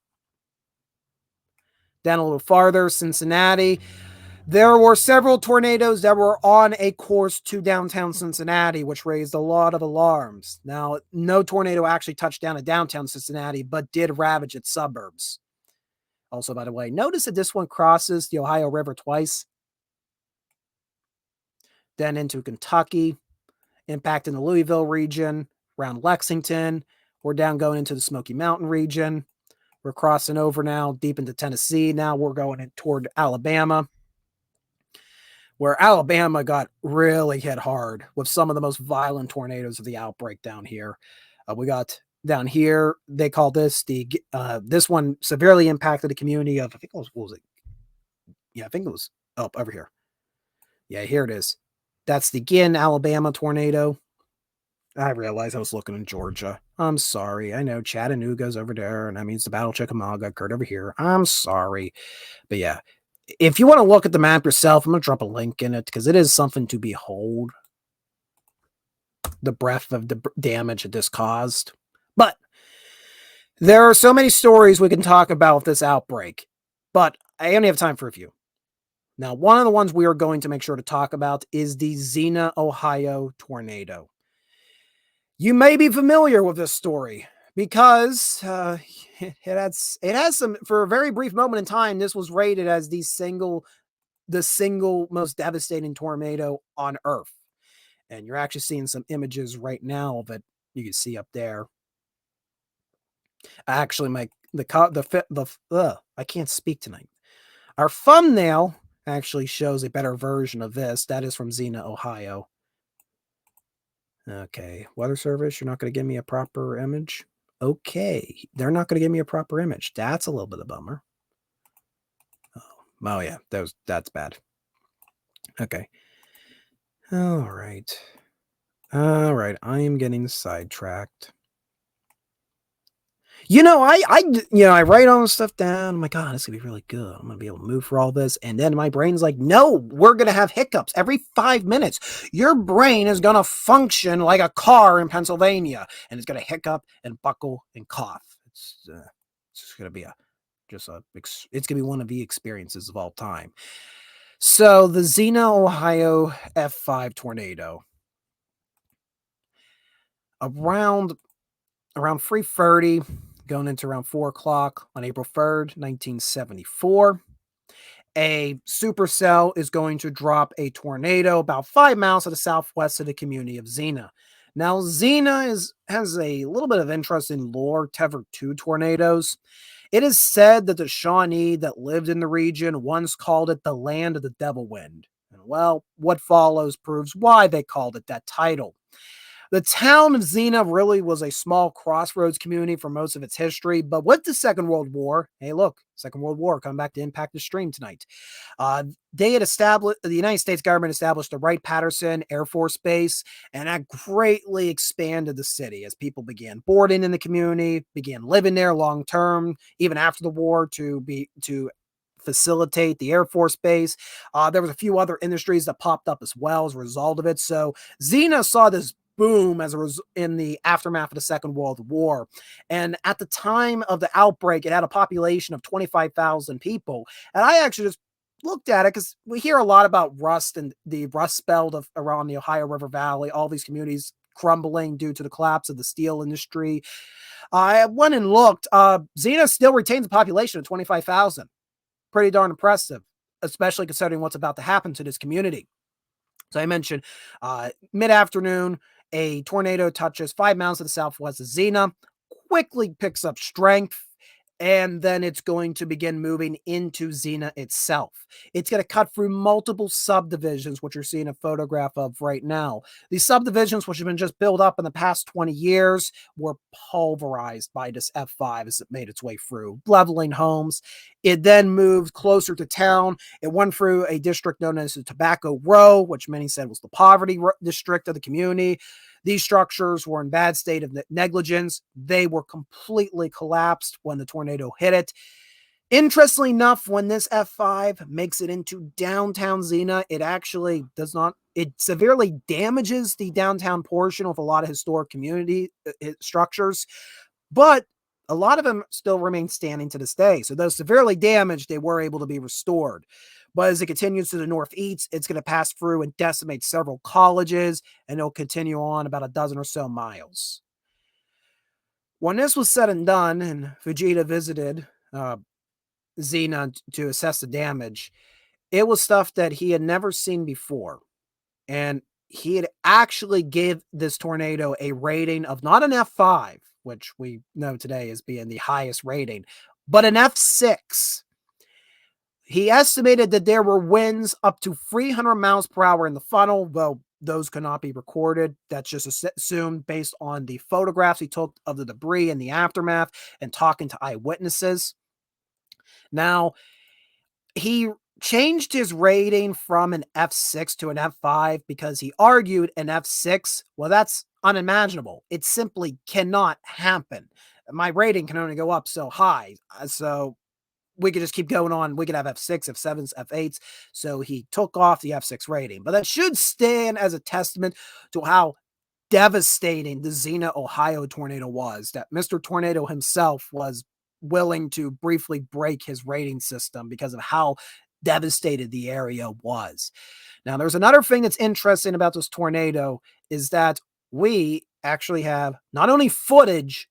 [SPEAKER 2] Down a little farther, Cincinnati. There were several tornadoes that were on a course to downtown Cincinnati, which raised a lot of alarms. Now, no tornado actually touched down at downtown Cincinnati, but did ravage its suburbs. Also, by the way, notice that this one crosses the Ohio River twice. Then into Kentucky, impacting the Louisville region, around Lexington. We're down going into the Smoky Mountain region. We're crossing over now deep into Tennessee. Now we're going in toward Alabama, where Alabama got really hit hard with some of the most violent tornadoes of the outbreak down here. We got down here, they call this this one severely impacted the community of, I think it was, what was it? Yeah, I think it was up over here. Yeah, here it is. That's the Ginn, Alabama tornado. I realized I was looking in Georgia. I'm sorry. I know Chattanooga's over there, and that means the Battle of Chickamauga occurred over here. I'm sorry. But yeah, if you want to look at the map yourself, I'm going to drop a link in it because it is something to behold. The breadth of the damage that this caused. But there are so many stories we can talk about with this outbreak, but I only have time for a few. Now, one of the ones we are going to make sure to talk about is the Xena, Ohio tornado. You may be familiar with this story because it has some, for a very brief moment in time, this was rated as the single most devastating tornado on Earth. And you're actually seeing some images right now that you can see up there. Actually, I can't speak tonight. Our thumbnail actually shows a better version of this. That is from Xena, Ohio. Okay, weather service, you're not going to give me a proper image? Okay, they're not going to give me a proper image. That's a little bit of a bummer. Oh yeah, that's bad. Okay. All right, I am getting sidetracked. I write all this stuff down. I'm like, God, this is going to be really good. I'm going to be able to move for all this. And then my brain's like, no, we're going to have hiccups every 5 minutes. Your brain is going to function like a car in Pennsylvania, and it's going to hiccup and buckle and cough. It's just going to be it's going to be one of the experiences of all time. So the Xena, Ohio F5 tornado. Around 3:30, going into around 4 o'clock on April 3rd, 1974, a supercell is going to drop a tornado about 5 miles to the southwest of the community of Xena. Now, Xena has a little bit of interesting lore tethered to tornadoes. It is said that the Shawnee that lived in the region once called it the land of the devil wind. And well, what follows proves why they called it that title. The town of Xena really was a small crossroads community for most of its history, but with the Second World War, hey, look, Second World War coming back to impact the stream tonight. The United States government established the Wright-Patterson Air Force Base, and that greatly expanded the city as people began boarding in the community, began living there long term, even after the war to facilitate the Air Force Base. There was a few other industries that popped up as well as a result of it. So Xena saw this boom in the aftermath of the Second World War. And at the time of the outbreak, it had a population of 25,000 people. And I actually just looked at it because we hear a lot about rust and the rust belt around the Ohio River Valley, all these communities crumbling due to the collapse of the steel industry. I went and looked. Xena still retains a population of 25,000. Pretty darn impressive, especially considering what's about to happen to this community. So I mentioned mid-afternoon, a tornado touches 5 miles to the southwest of Xena, quickly picks up strength, and then it's going to begin moving into Xena itself. It's going to cut through multiple subdivisions, which you're seeing a photograph of right now. These subdivisions, which have been just built up in the past 20 years, were pulverized by this F5 as it made its way through, leveling homes. It then moved closer to town. It went through a district known as the Tobacco Row, which many said was the poverty district of the community. These structures were in bad state of negligence. They were completely collapsed when the tornado hit it. Interestingly enough, when this F5 makes it into downtown Xena, it actually does not, it severely damages the downtown portion of a lot of historic community structures, but a lot of them still remain standing to this day. So, though severely damaged, they were able to be restored. But as it continues to the northeast, it's going to pass through and decimate several colleges, and it'll continue on about a dozen or so miles. When this was said and done, and Vegeta visited Xena to assess the damage, it was stuff that he had never seen before. And he had actually gave this tornado a rating of not an F5, which we know today as being the highest rating, but an F6. He estimated that there were winds up to 300 miles per hour in the funnel, though those could not be recorded. That's just assumed based on the photographs he took of the debris and the aftermath and talking to eyewitnesses. Now, he changed his rating from an F6 to an F5 because he argued an F6, well, that's unimaginable. It simply cannot happen. My rating can only go up so high. So we could just keep going on. We could have F6, F7s, F8s. So he took off the F6 rating. But that should stand as a testament to how devastating the Xena, Ohio tornado was, that Mr. Tornado himself was willing to briefly break his rating system because of how devastated the area was. Now, there's another thing that's interesting about this tornado is that we actually have not only footage,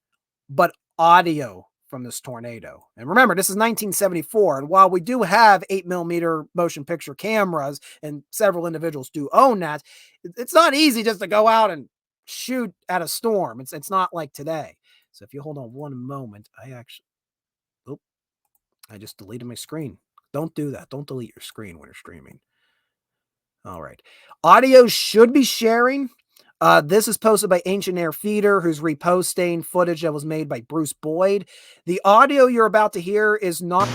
[SPEAKER 2] but audio from this tornado. And remember, this is 1974. And while we do have 8mm motion picture cameras, and several individuals do own that, it's not easy just to go out and shoot at a storm. It's not like today. So if you hold on one moment, I just deleted my screen. Don't do that. Don't delete your screen when you're streaming. All right. Audio should be sharing. This is posted by Ancient Air Feeder, who's reposting footage that was made by Bruce Boyd. The audio you're about to hear is not...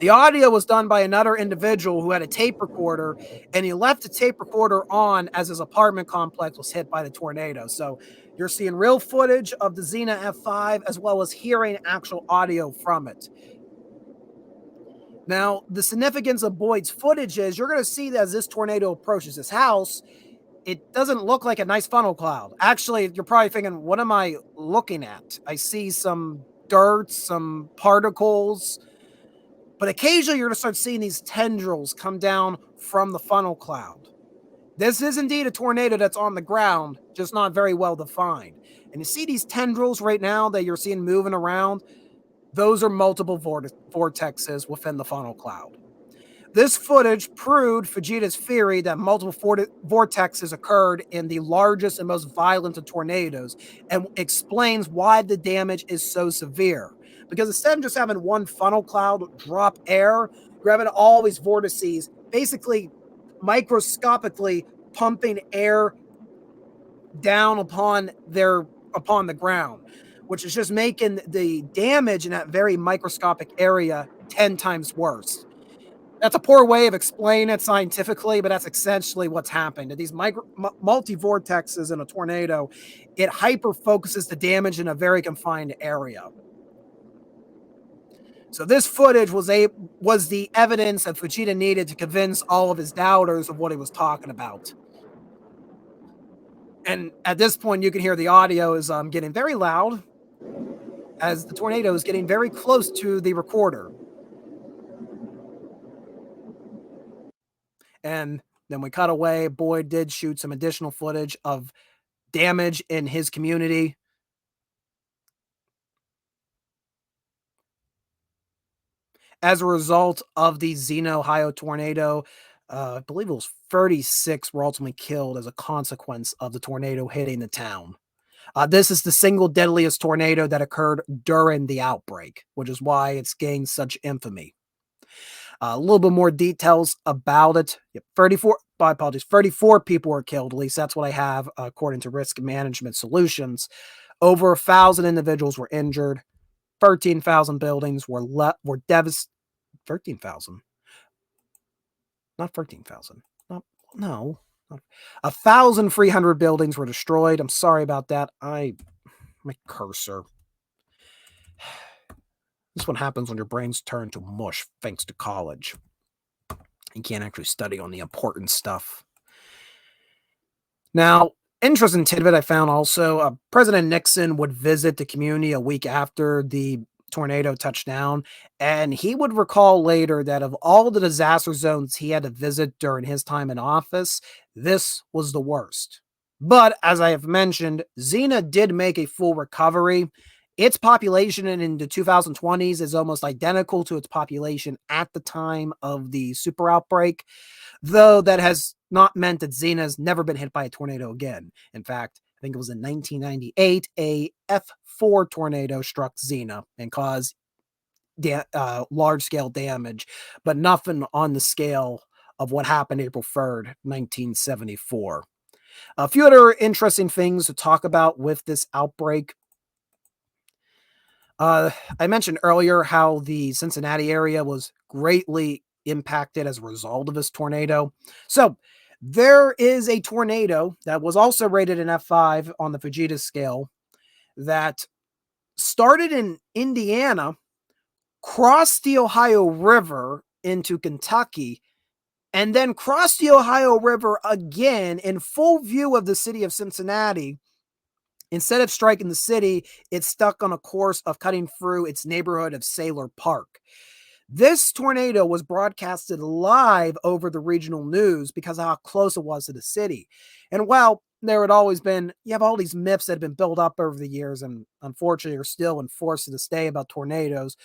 [SPEAKER 2] The audio was done by another individual who had a tape recorder, and he left the tape recorder on as his apartment complex was hit by the tornado. So you're seeing real footage of the Xena F5 as well as hearing actual audio from it. Now, the significance of Boyd's footage is you're going to see that as this tornado approaches his house, it doesn't look like a nice funnel cloud. Actually, you're probably thinking, what am I looking at? I see some dirt, some particles, but occasionally you're going to start seeing these tendrils come down from the funnel cloud. This is indeed a tornado that's on the ground, just not very well defined. And you see these tendrils right now that you're seeing moving around? Those are multiple vortexes within the funnel cloud. This footage proved Fujita's theory that multiple vortexes occurred in the largest and most violent of tornadoes, and explains why the damage is so severe. Because instead of just having one funnel cloud drop air, you're having all these vortices basically microscopically pumping air down upon the ground, which is just making the damage in that very microscopic area 10 times worse. That's a poor way of explaining it scientifically, but that's essentially what's happened. These multi-vortexes in a tornado, it hyper-focuses the damage in a very confined area. So this footage was the evidence that Fujita needed to convince all of his doubters of what he was talking about. And at this point, you can hear the audio is getting very loud as the tornado is getting very close to the recorder. And then we cut away. Boyd did shoot some additional footage of damage in his community. As a result of the Xena, Ohio tornado, I believe it was 36 were ultimately killed as a consequence of the tornado hitting the town. This is the single deadliest tornado that occurred during the outbreak, which is why it's gained such infamy. A little bit more details about it. Yep, 34, my apologies, 34 people were killed. At least that's what I have according to Risk Management Solutions. Over 1,000 individuals were injured. 13,000 buildings were devastated. 13,000, not 13,000. No. 1,300 buildings were destroyed. I'm sorry about that. My cursor. This one happens when your brains turn to mush thanks to college. You can't actually study on the important stuff. Now, interesting tidbit I found also, President Nixon would visit the community a week after the tornado touched down, and he would recall later that of all the disaster zones he had to visit during his time in office, this was the worst. But as I have mentioned, Xena did make a full recovery. Its population in the 2020s is almost identical to its population at the time of the super outbreak, though that has not meant that Xena has never been hit by a tornado again. In fact, I think it was in 1998, a F4 tornado struck Xena and caused large-scale damage, but nothing on the scale of what happened April 3rd, 1974. A few other interesting things to talk about with this outbreak. I mentioned earlier how the Cincinnati area was greatly impacted as a result of this tornado. So there is a tornado that was also rated an F5 on the Fujita scale that started in Indiana, crossed the Ohio River into Kentucky, and then crossed the Ohio River again in full view of the city of Cincinnati. Instead of striking the city, it stuck on a course of cutting through its neighborhood of Sailor Park. This tornado was broadcasted live over the regional news because of how close it was to the city. And while there had always been, you have all these myths that have been built up over the years and unfortunately are still enforced to this day about tornadoes.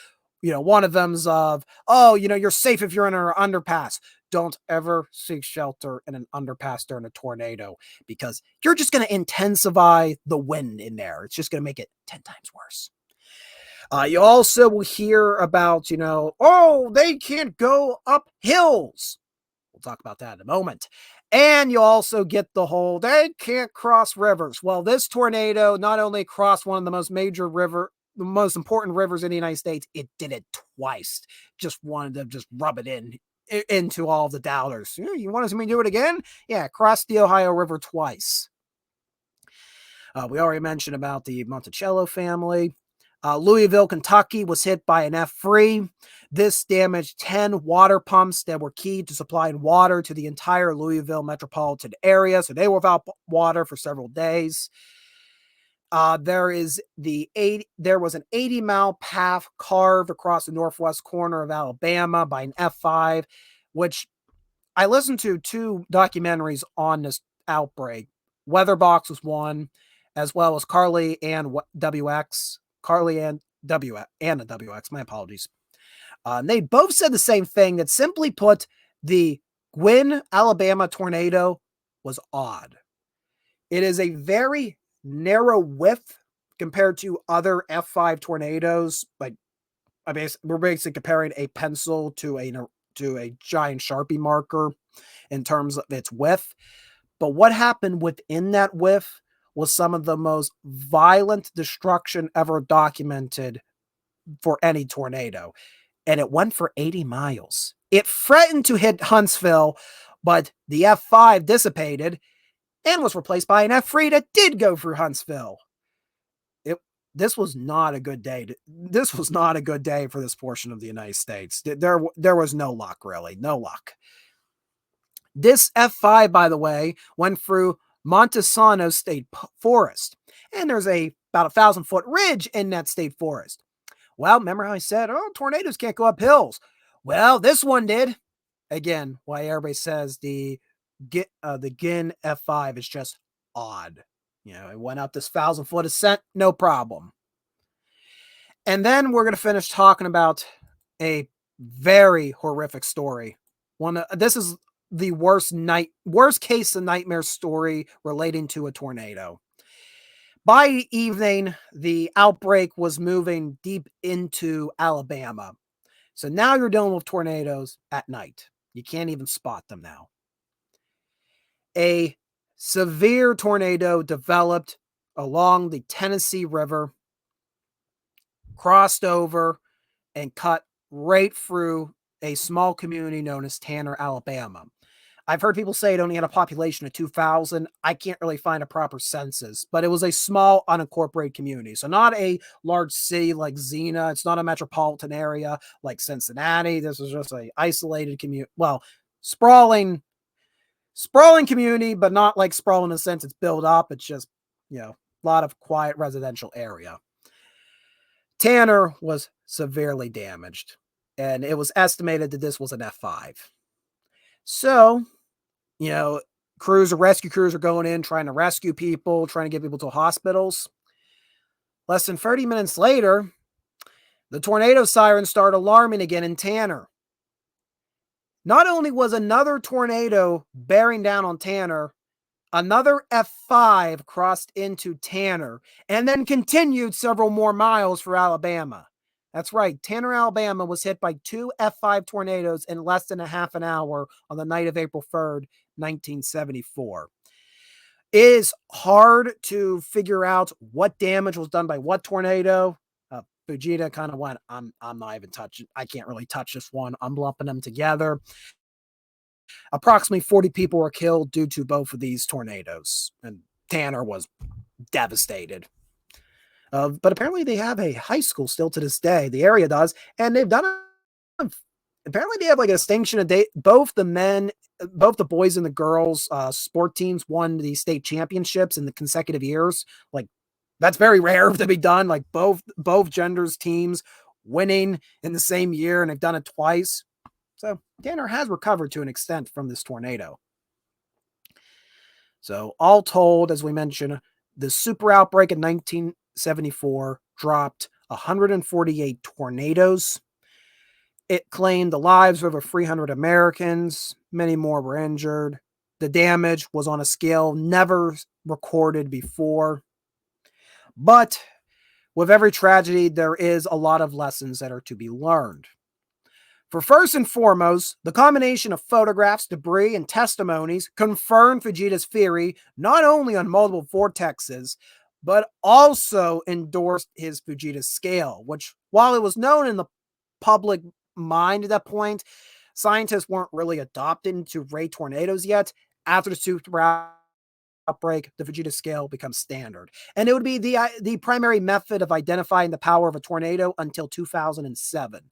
[SPEAKER 2] One of them's of, you're safe if you're in an underpass. Don't ever seek shelter in an underpass during a tornado because you're just going to intensify the wind in there. It's just going to make it 10 times worse. You also will hear about, they can't go up hills. We'll talk about that in a moment. And you also get the whole, they can't cross rivers. Well, this tornado not only crossed one of the most most important rivers in the United States, it did it twice. Just wanted to just rub it into all the doubters. You want to see me do it again? Yeah, cross the Ohio River twice. We already mentioned about the Monticello family. Louisville, Kentucky was hit by an F3. This damaged 10 water pumps that were key to supplying water to the entire Louisville metropolitan area. So they were without water for several days. There was an 80-mile path carved across the northwest corner of Alabama by an F5, which I listened to 2 documentaries on this outbreak. Weatherbox was one, as well as Carly and WX. Carly and the WX, my apologies. They both said the same thing, that simply put, the Gwynn, Alabama tornado was odd. It is a very narrow width compared to other F5 tornadoes. Like, we're basically comparing a pencil to a giant Sharpie marker in terms of its width. But what happened within that width was some of the most violent destruction ever documented for any tornado. And it went for 80 miles. It threatened to hit Huntsville, but the F5 dissipated and was replaced by an F3 that did go through Huntsville. This was not a good day. This was not a good day for this portion of the United States. There was no luck, really. No luck. This F5, by the way, went through Montesano State Forest. And there's about 1,000-foot ridge in that state forest. Well, remember how I said, tornadoes can't go up hills. Well, this one did. Again, why everybody says the Ginn F5 is just odd. It went up this 1,000-foot ascent, no problem. And then we're going to finish talking about a very horrific story. This is the worst case of nightmare story relating to a tornado. By evening, the outbreak was moving deep into Alabama. So now you're dealing with tornadoes at night. You can't even spot them now. A severe tornado developed along the Tennessee River, crossed over, and cut right through a small community known as Tanner, Alabama. I've heard people say it only had a population of 2,000. I can't really find a proper census, but it was a small, unincorporated community. So not a large city like Xena. It's not a metropolitan area like Cincinnati. This was just a isolated community. Well, sprawling community, but not like sprawling in the sense it's built up. It's just, a lot of quiet residential area. Tanner was severely damaged, and it was estimated that this was an F5. So, rescue crews are going in, trying to rescue people, trying to get people to hospitals. Less than 30 minutes later, the tornado sirens start alarming again in Tanner. Not only was another tornado bearing down on Tanner, another F5 crossed into Tanner and then continued several more miles for Alabama. That's right. Tanner, Alabama was hit by 2 F5 tornadoes in less than a half an hour on the night of April 3rd, 1974. It is hard to figure out what damage was done by what tornado. Fujita kind of went, I'm not even touching. I can't really touch this one. I'm lumping them together. Approximately 40 people were killed due to both of these tornadoes, and Tanner was devastated. But apparently they have a high school still to this day. The area does, and they've done apparently they have like a distinction of both the boys and the girls sport teams won the state championships in the consecutive years. Like, that's very rare to be done. Like both genders teams winning in the same year, and they've done it twice. So Tanner has recovered to an extent from this tornado. So all told, as we mentioned, the super outbreak in 1974 dropped 148 tornadoes. It claimed the lives of over 300 Americans. Many more were injured. The damage was on a scale never recorded before. But with every tragedy, there is a lot of lessons that are to be learned. For first and foremost, the combination of photographs, debris, and testimonies confirmed Fujita's theory not only on multiple vortexes, but also endorsed his Fujita scale, which, while it was known in the public mind at that point, scientists weren't really adopting to rate tornadoes yet. After the super outbreak, the Fujita scale becomes standard. And it would be the primary method of identifying the power of a tornado until 2007.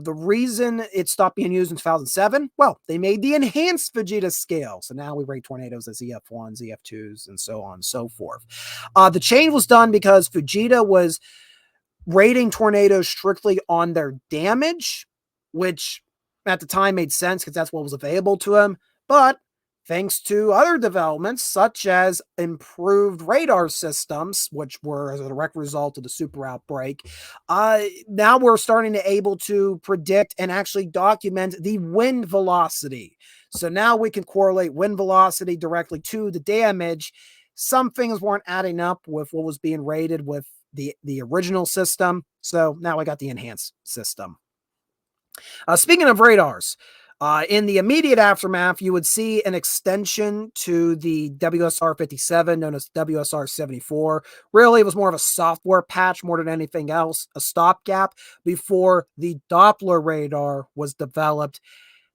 [SPEAKER 2] The reason it stopped being used in 2007, well, they made the enhanced Fujita scale. So now we rate tornadoes as EF1s, EF2s, and so on and so forth. The change was done because Fujita was rating tornadoes strictly on their damage, which at the time made sense because that's what was available to him. But thanks to other developments, such as improved radar systems, which were as a direct result of the super outbreak, now we're starting to able to predict and actually document the wind velocity. So now we can correlate wind velocity directly to the damage. Some things weren't adding up with what was being rated with the original system. So now I got the enhanced system. Speaking of radars, in the immediate aftermath, you would see an extension to the WSR-57, known as WSR-74. Really, it was more of a software patch more than anything else, a stopgap before the Doppler radar was developed.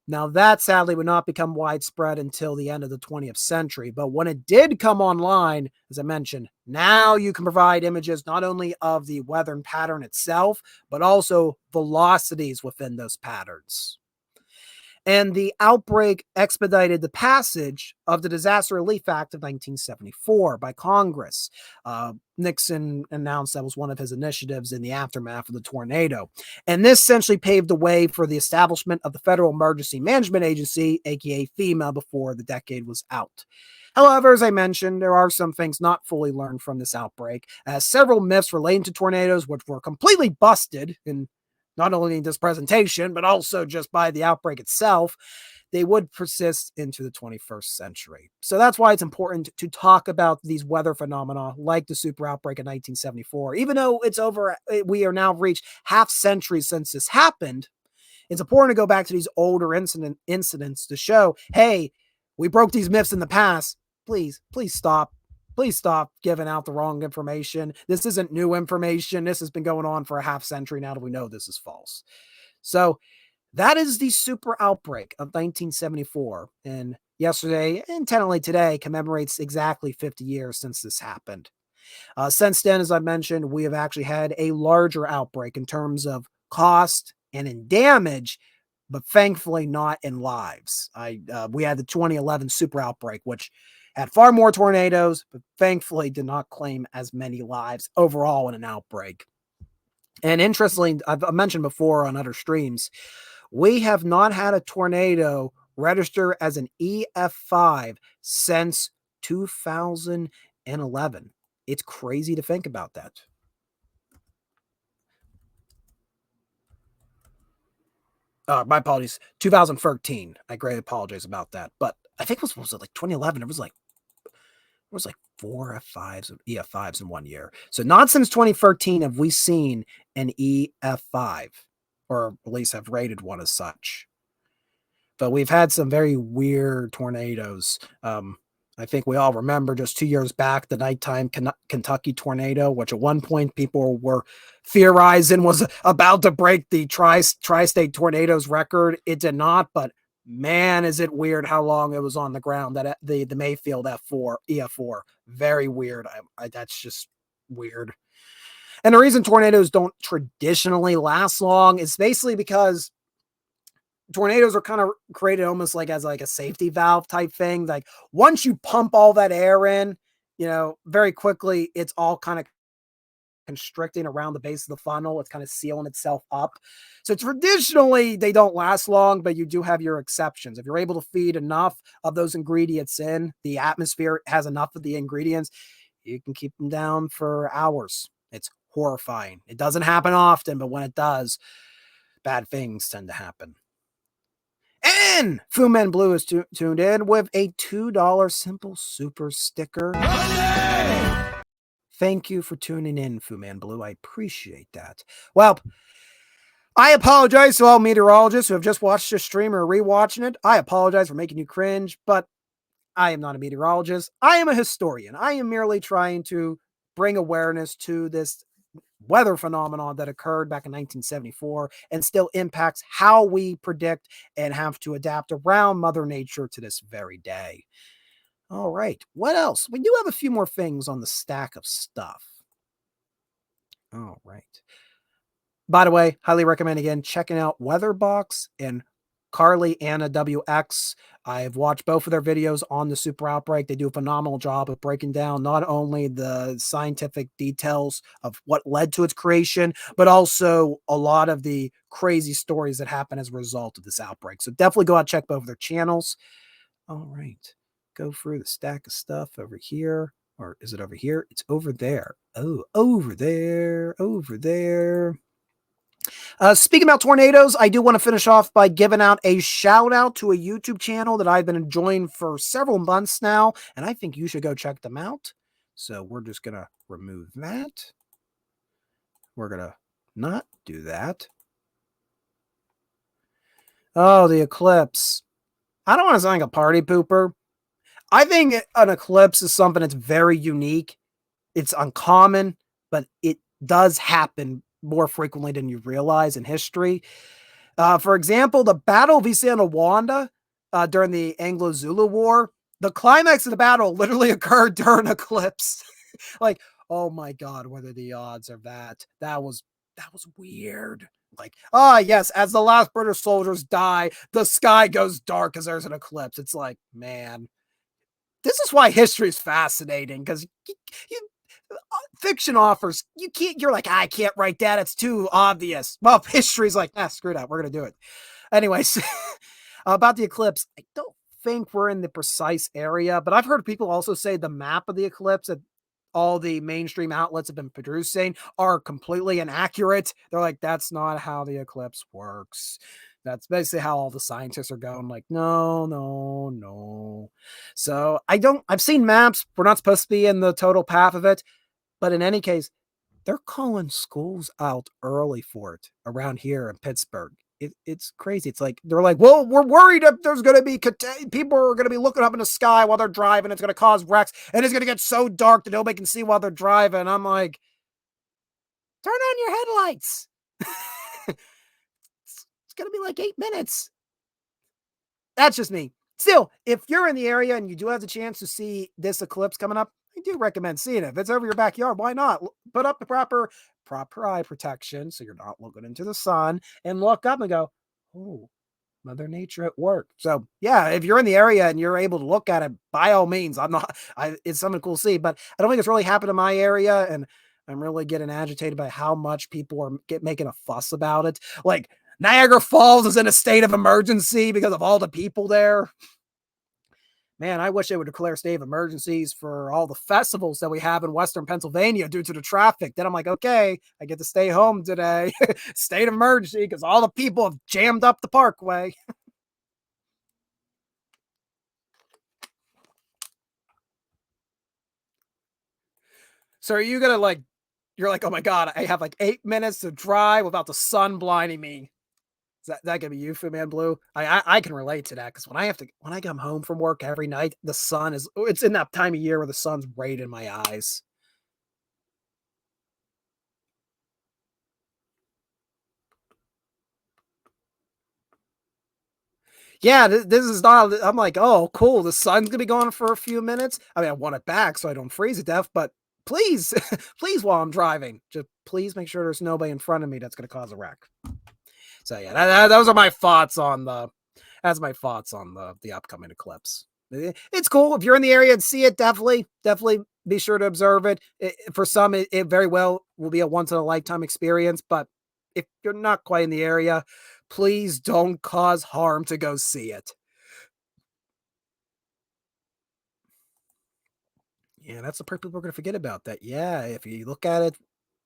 [SPEAKER 2] Now, that sadly would not become widespread until the end of the 20th century. But when it did come online, as I mentioned, now you can provide images not only of the weather and pattern itself, but also velocities within those patterns. And the outbreak expedited the passage of the Disaster Relief Act of 1974 by Congress. Nixon announced that was one of his initiatives in the aftermath of the tornado. And this essentially paved the way for the establishment of the Federal Emergency Management Agency, aka FEMA, before the decade was out. However, as I mentioned, there are some things not fully learned from this outbreak, as several myths relating to tornadoes, which were completely busted in not only in this presentation, but also just by the outbreak itself. they would persist into the 21st century. So that's why it's important to talk about these weather phenomena like the super outbreak in 1974. Even though it's over, we are now reached half century since this happened, it's important to go back to these older incidents to show, hey, we broke these myths in the past. Please stop. Please stop giving out the wrong information. This isn't new information. This has been going on for a half century now that we know this is false. So that is the super outbreak of 1974. And yesterday, and technically today, commemorates exactly 50 years since this happened. Since then, as I mentioned, we have actually had a larger outbreak in terms of cost and in damage, but thankfully not in lives. We had the 2011 super outbreak, which had far more tornadoes, but thankfully did not claim as many lives overall in an outbreak. And interestingly, I've mentioned before on other streams, we have not had a tornado register as an EF5 since 2011. It's crazy to think about that. My apologies. 2013. I greatly apologize about that. But I think was it like 2011? It was like 4 F5s, EF5s in 1 year. So not since 2013 have we seen an EF5, or at least have rated one as such. But we've had some very weird tornadoes. I think we all remember just 2 years back, the nighttime Kentucky tornado, which at one point people were theorizing was about to break the tri-state tornadoes record. It did not, but man, is it weird how long it was on the ground. That the Mayfield EF4, very weird. That's just weird. And the reason tornadoes don't traditionally last long is basically because tornadoes are kind of created almost like as like a safety valve type thing. Like once you pump all that air in, very quickly, it's all kind of constricting around the base of the funnel. It's kind of sealing itself up. So traditionally, they don't last long, but you do have your exceptions. If you're able to feed enough of those ingredients in, the atmosphere has enough of the ingredients, you can keep them down for hours. It's horrifying. It doesn't happen often, but when it does, bad things tend to happen. And Fu Man Blue is tuned in with a $2 simple super sticker. Thank you for tuning in, Fu Man Blue. I appreciate that. Well, I apologize to all meteorologists who have just watched this stream or rewatching it. I apologize for making you cringe, but I am not a meteorologist. I am a historian. I am merely trying to bring awareness to this weather phenomenon that occurred back in 1974 and still impacts how we predict and have to adapt around Mother Nature to this very day. All right. What else? We do have a few more things on the stack of stuff. All right. By the way, highly recommend again checking out Weatherbox and Carly Anna WX. I've watched both of their videos on the super outbreak. They do a phenomenal job of breaking down not only the scientific details of what led to its creation, but also a lot of the crazy stories that happen as a result of this outbreak. So definitely go out and check both of their channels. All right. Go through the stack of stuff over here. Or is it over here? It's over there. Oh, over there. Speaking about tornadoes, I do want to finish off by giving out a shout out to a YouTube channel that I've been enjoying for several months now, and I think you should go check them out. So we're just going to remove that. We're going to not do that. Oh, the eclipse. I don't want to sound like a party pooper. I think an eclipse is something that's very unique. It's uncommon, but it does happen more frequently than you realize in history. For example, the Battle of Wanda during the Anglo-Zulu War, the climax of the battle literally occurred during eclipse. Like, oh my God, what are the odds of that? That was weird. Like, yes, as the last British soldiers die, the sky goes dark because there's an eclipse. It's like, man, this is why history is fascinating, because fiction offers, you're like, I can't write that. It's too obvious. Well, history's like, screw that. We're going to do it. Anyways, about the eclipse, I don't think we're in the precise area, but I've heard people also say the map of the eclipse that all the mainstream outlets have been producing are completely inaccurate. They're like, that's not how the eclipse works. That's basically how all the scientists are going, like, no, no, no. So I've seen maps. We're not supposed to be in the total path of it. But in any case, they're calling schools out early for it around here in Pittsburgh. It's crazy. It's like, they're like, well, we're worried if there's going to be people are going to be looking up in the sky while they're driving. It's going to cause wrecks and it's going to get so dark that nobody can see while they're driving. I'm like, turn on your headlights. It's going to be like 8 minutes. That's just me. Still, if you're in the area and you do have the chance to see this eclipse coming up, I do recommend seeing it. If it's over your backyard, why not? Put up the proper eye protection so you're not looking into the sun and look up and go, oh, Mother Nature at work. So yeah, if you're in the area and you're able to look at it, by all means, it's something cool to see, but I don't think it's really happened in my area. And I'm really getting agitated by how much people are making a fuss about it. Like, Niagara Falls is in a state of emergency because of all the people there. Man, I wish they would declare state of emergencies for all the festivals that we have in Western Pennsylvania due to the traffic. Then I'm like, okay, I get to stay home today. State of emergency because all the people have jammed up the parkway. So are you going to you're like, oh my God, I have like 8 minutes to drive without the sun blinding me. Is that gonna be you, Fu Man Blue? I can relate to that because when I come home from work every night, the sun it's in that time of year where the sun's right in my eyes. Yeah, this is not. I'm like, oh, cool. The sun's gonna be gone for a few minutes. I mean, I want it back so I don't freeze to death. But please, please, while I'm driving, just please make sure there's nobody in front of me that's gonna cause a wreck. So yeah, those are my thoughts on the. That's my thoughts on the upcoming eclipse. It's cool if you're in the area and see it. Definitely be sure to observe it. For some, it very well will be a once in a lifetime experience. But if you're not quite in the area, please don't cause harm to go see it. Yeah, that's the part people are going to forget about that. Yeah, if you look at it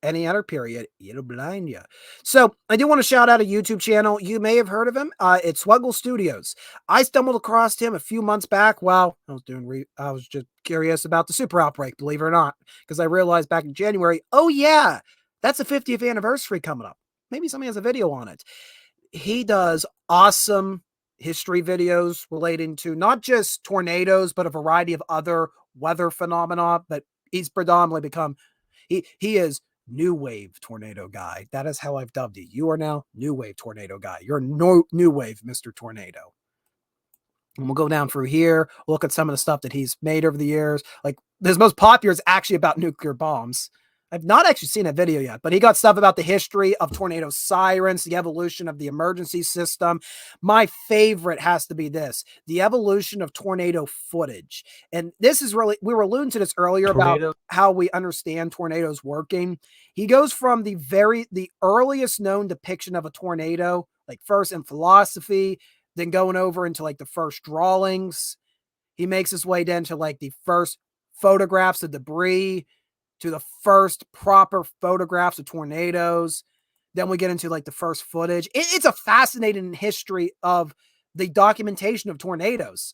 [SPEAKER 2] any other period, it'll blind you. So I do want to shout out a YouTube channel. You may have heard of him. It's Swuggle Studios. I stumbled across him a few months back while I was I was just curious about the super outbreak, believe it or not, because I realized back in January, oh yeah, that's the 50th anniversary coming up. Maybe somebody has a video on it. He does awesome history videos relating to not just tornadoes, but a variety of other weather phenomena. But he's predominantly become he is new wave tornado guy. That is how I've dubbed you. You are now new wave tornado guy. You're new wave Mr. Tornado. And we'll go down through here, look at some of the stuff that he's made over the years. Like his most popular is actually about nuclear bombs. I've not actually seen a video yet, but he got stuff about the history of tornado sirens, the evolution of the emergency system. My favorite has to be the evolution of tornado footage. And this is really, we were alluding to this earlier about how we understand tornadoes working. He goes from the earliest known depiction of a tornado, like first in philosophy, then going over into like the first drawings. He makes his way down to like the first photographs of debris, to the first proper photographs of tornadoes. Then we get into like the first footage. It's a fascinating history of the documentation of tornadoes.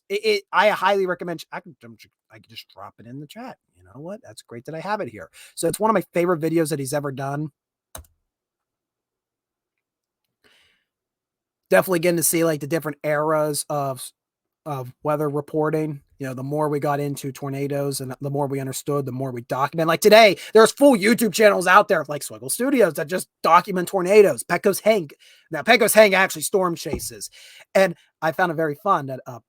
[SPEAKER 2] I highly recommend. I can just drop it in the chat. You know what? That's great that I have it here. So it's one of my favorite videos that he's ever done. Definitely getting to see like the different eras of weather reporting. You know, the more we got into tornadoes and the more we understood, the more we document. Like today, there's full YouTube channels out there like Swiggle Studios that just document tornadoes. Pecos Hank. Now, Pecos Hank actually storm chases. And I found it very fun that I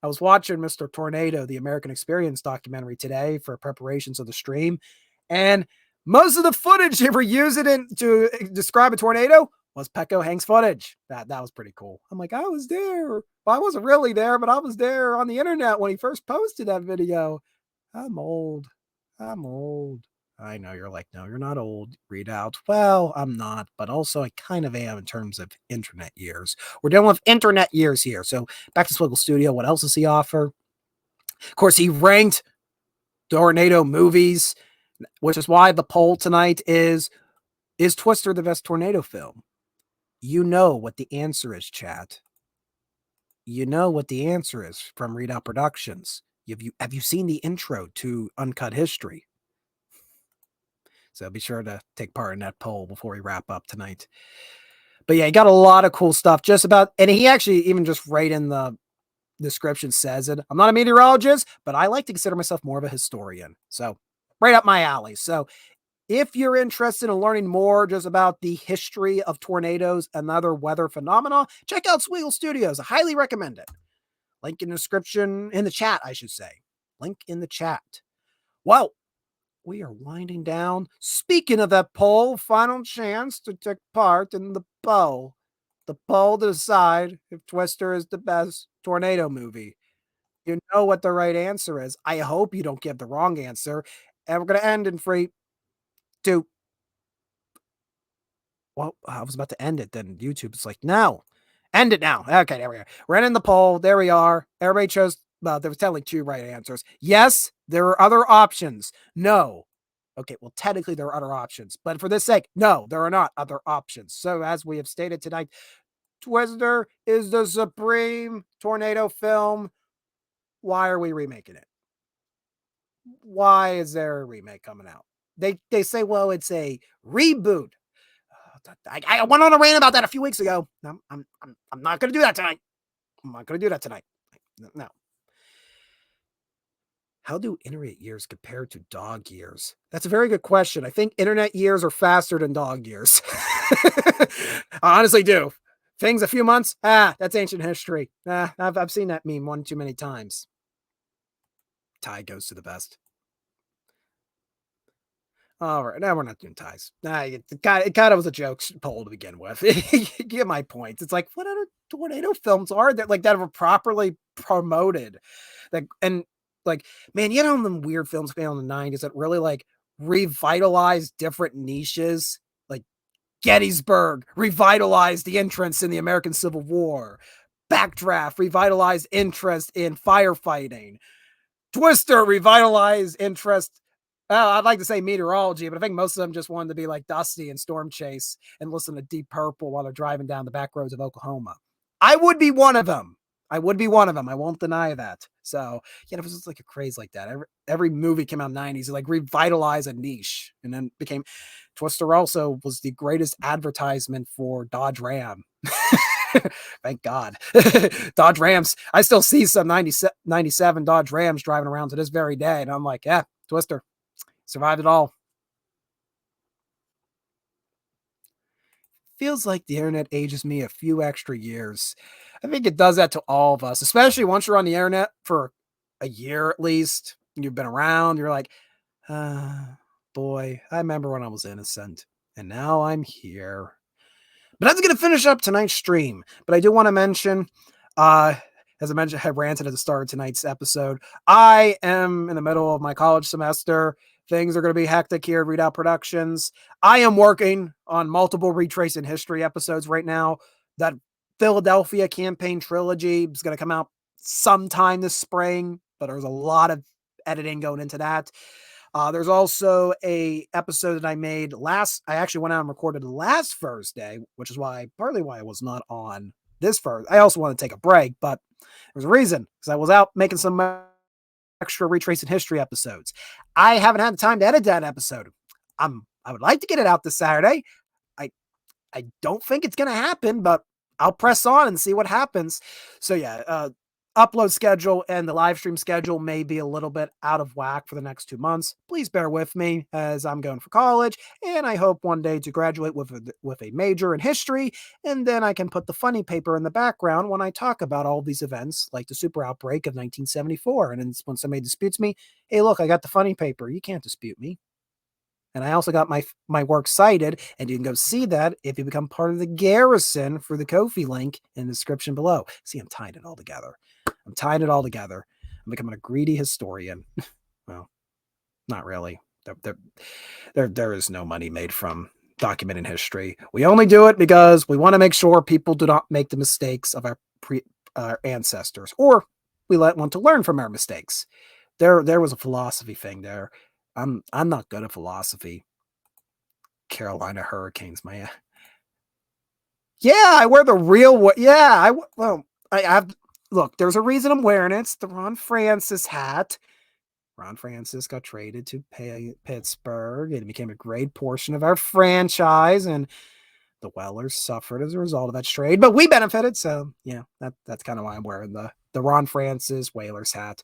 [SPEAKER 2] was watching Mr. Tornado, the American Experience documentary today for preparations of the stream. And most of the footage they were using to describe a tornado was Pecco Hank's footage. That was pretty cool. I'm like, I was there. Well, I wasn't really there, but I was there on the internet when he first posted that video. I'm old. I know you're like, no, you're not old. Read out. Well, I'm not, but also I kind of am in terms of internet years. We're dealing with internet years here. So back to Swiggle Studio. What else does he offer? Of course, he ranked tornado movies, which is why the poll tonight is Twister the best tornado film? You know what the answer is, chat. You know what the answer is from Readout Productions. Have you seen the intro to Uncut History? So be sure to take part in that poll before we wrap up tonight. But yeah, he got a lot of cool stuff just about, and he actually even just right in the description says it. I'm not a meteorologist, but I like to consider myself more of a historian. So right up my alley. So if you're interested in learning more just about the history of tornadoes and other weather phenomena, check out Swiggle Studios. I highly recommend it. Link in the description, in the chat, I should say. Link in the chat. Well, we are winding down. Speaking of that poll, final chance to take part in the poll. The poll to decide if Twister is the best tornado movie. You know what the right answer is. I hope you don't give the wrong answer. And we're going to end in 3, 2. Well, I was about to end it. Then YouTube is like, no, end it now. Okay, there we are. We're ending the poll. There we are. Everybody chose, well, there was technically 2 right answers. Yes, there are other options. No. Okay, well, technically there are other options. But for this sake, no, there are not other options. So as we have stated tonight, Twister is the supreme tornado film. Why are we remaking it? Why is there a remake coming out? They say, well, it's a reboot. I went on a rant about that a few weeks ago. I'm not going to do that tonight. I'm not going to do that tonight. No. How do internet years compare to dog years? That's a very good question. I think internet years are faster than dog years. I honestly do. Things a few months, that's ancient history. I've seen that meme one too many times. Tie goes to the best. All right, now we're not doing ties. It kind of was a joke poll to begin with. You get my point. It's like, what other tornado films are there like that were properly promoted? And like, man, you know them weird films made in the 90s that really like revitalized different niches. Like Gettysburg revitalized the entrance in the American Civil War. Backdraft revitalized interest in firefighting. Twister revitalized interest. Well, I'd like to say meteorology, but I think most of them just wanted to be like Dusty and Storm Chase and listen to Deep Purple while they're driving down the back roads of Oklahoma. I would be one of them. I won't deny that. So, it was just like a craze like that. Every movie came out in the 90s, like revitalize a niche and then became Twister also was the greatest advertisement for Dodge Ram. Thank God. Dodge Rams. I still see some 97 Dodge Rams driving around to this very day. And I'm like, yeah, Twister survived it all. Feels like the internet ages me a few extra years. I think it does that to all of us, especially once you're on the internet for a year at least. You've been around. You're like, boy, I remember when I was innocent. And now I'm here. But that's going to finish up tonight's stream. But I do want to mention, as I mentioned, I ranted at the start of tonight's episode. I am in the middle of my college semester. Things are going to be hectic here at Readout Productions. I am working on multiple Retracing History episodes right now. That Philadelphia campaign trilogy is going to come out sometime this spring, but there's a lot of editing going into that. There's also a episode that I made I actually went out and recorded last Thursday, which is partly why I was not on this Thursday. I also wanted to take a break, but there's a reason, because I was out making some extra Retracing History episodes. I haven't had the time to edit that episode. I would like to get it out this Saturday. I don't think it's going to happen, but I'll press on and see what happens. So yeah, upload schedule and the live stream schedule may be a little bit out of whack for the next 2 months. Please bear with me as I'm going for college, and I hope one day to graduate with a major in history, and then I can put the funny paper in the background when I talk about all these events, like the super outbreak of 1974. And then when somebody disputes me, hey, look, I got the funny paper. You can't dispute me. And I also got my work cited, and you can go see that if you become part of the garrison for the Ko-fi link in the description below. See, I'm tying it all together. I'm becoming a greedy historian. Well, not really. There is no money made from documenting history. We only do it because we want to make sure people do not make the mistakes of our ancestors, or we want to learn from our mistakes. There was a philosophy thing there. I'm not good at philosophy. Carolina Hurricanes, Yeah, I wear the real. Yeah, I have. Look, there's a reason I'm wearing it. It's the Ron Francis hat. Ron Francis got traded to Pittsburgh. It became a great portion of our franchise, and the Whalers suffered as a result of that trade, but we benefited. So yeah, that's kind of why I'm wearing the Ron Francis Whalers hat.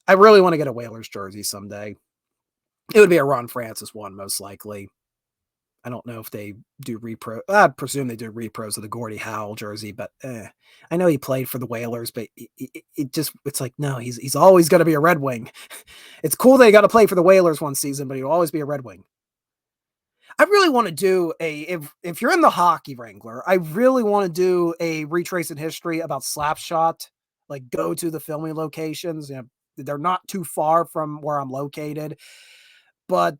[SPEAKER 2] I really want to get a Whalers jersey someday. It would be a Ron Francis one, most likely. I don't know if they do repro. I presume they do repros of the Gordie Howe jersey, but I know he played for the Whalers, but it's like, no, he's always going to be a Red Wing. It's cool that he got to play for the Whalers one season, but he'll always be a Red Wing. I really want to do if you're in the hockey Wrangler, I really want to do a retracing history about Slapshot, like go to the filming locations. You know, they're not too far from where I'm located, but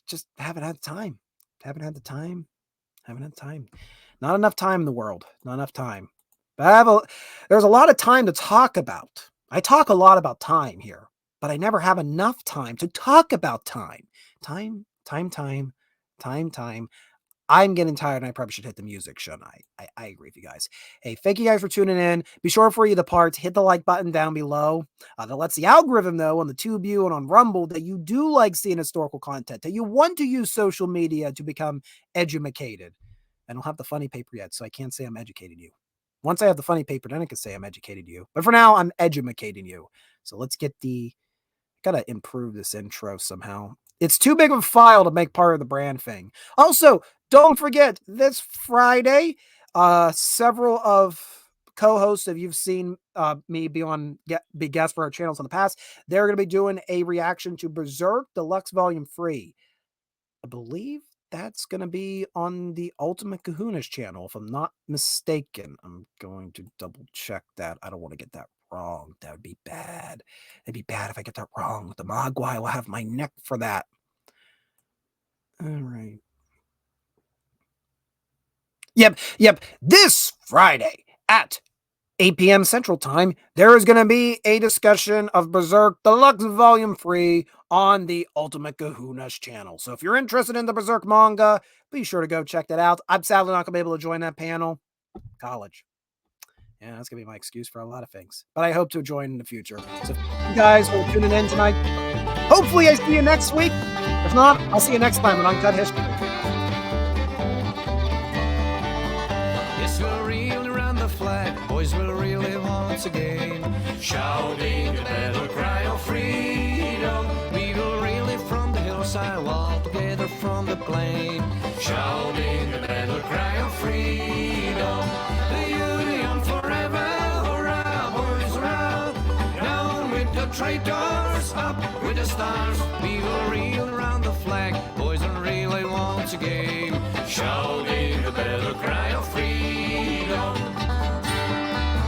[SPEAKER 2] just haven't had time. Haven't had the time. Haven't had time. Not enough time in the world. Not enough time. But there's a lot of time to talk about. I talk a lot about time here, but I never have enough time to talk about time. Time. I'm getting tired and I probably should hit the music, shouldn't I? I agree with you guys. Hey, thank you guys for tuning in. Be sure for you the parts, hit the like button down below. That lets the algorithm know on the TubeView and on Rumble that you do like seeing historical content, that you want to use social media to become edumacated. I don't have the funny paper yet, so I can't say I'm educating you. Once I have the funny paper, then I can say I'm educating you. But for now, I'm edumacating you. So let's get gotta improve this intro somehow. It's too big of a file to make part of the brand thing. Also, don't forget, this Friday, several of co-hosts that you've seen me be guests for our channels in the past, they're going to be doing a reaction to Berserk Deluxe Volume 3. I believe that's going to be on the Ultimate Kahuna's channel, if I'm not mistaken. I'm going to double check that. I don't want to get that wrong. That would be bad. It'd be bad if I get that wrong. The Mogwai will have my neck for that. All right. Yep. This Friday at 8 p.m. Central Time, there is going to be a discussion of Berserk Deluxe Volume 3 on the Ultimate Kahuna's channel. So if you're interested in the Berserk manga, be sure to go check that out. I'm sadly not going to be able to join that panel. College. Yeah, that's going to be my excuse for a lot of things. But I hope to join in the future. So you guys will tune in tonight. Hopefully I see you next week. If not, I'll see you next time on Uncut History.
[SPEAKER 1] Yes, we'll reel around the flag. Boys will really once again. Shouting a battle cry of freedom. We will really from the hillside, all together from the plain. Shouting a battle cry of freedom. The union forever, hurrah, boys, hurrah. Down with the traitors, up with the stars. We will reel around the flag. Boys will really once again. Shouting a battle cry of freedom.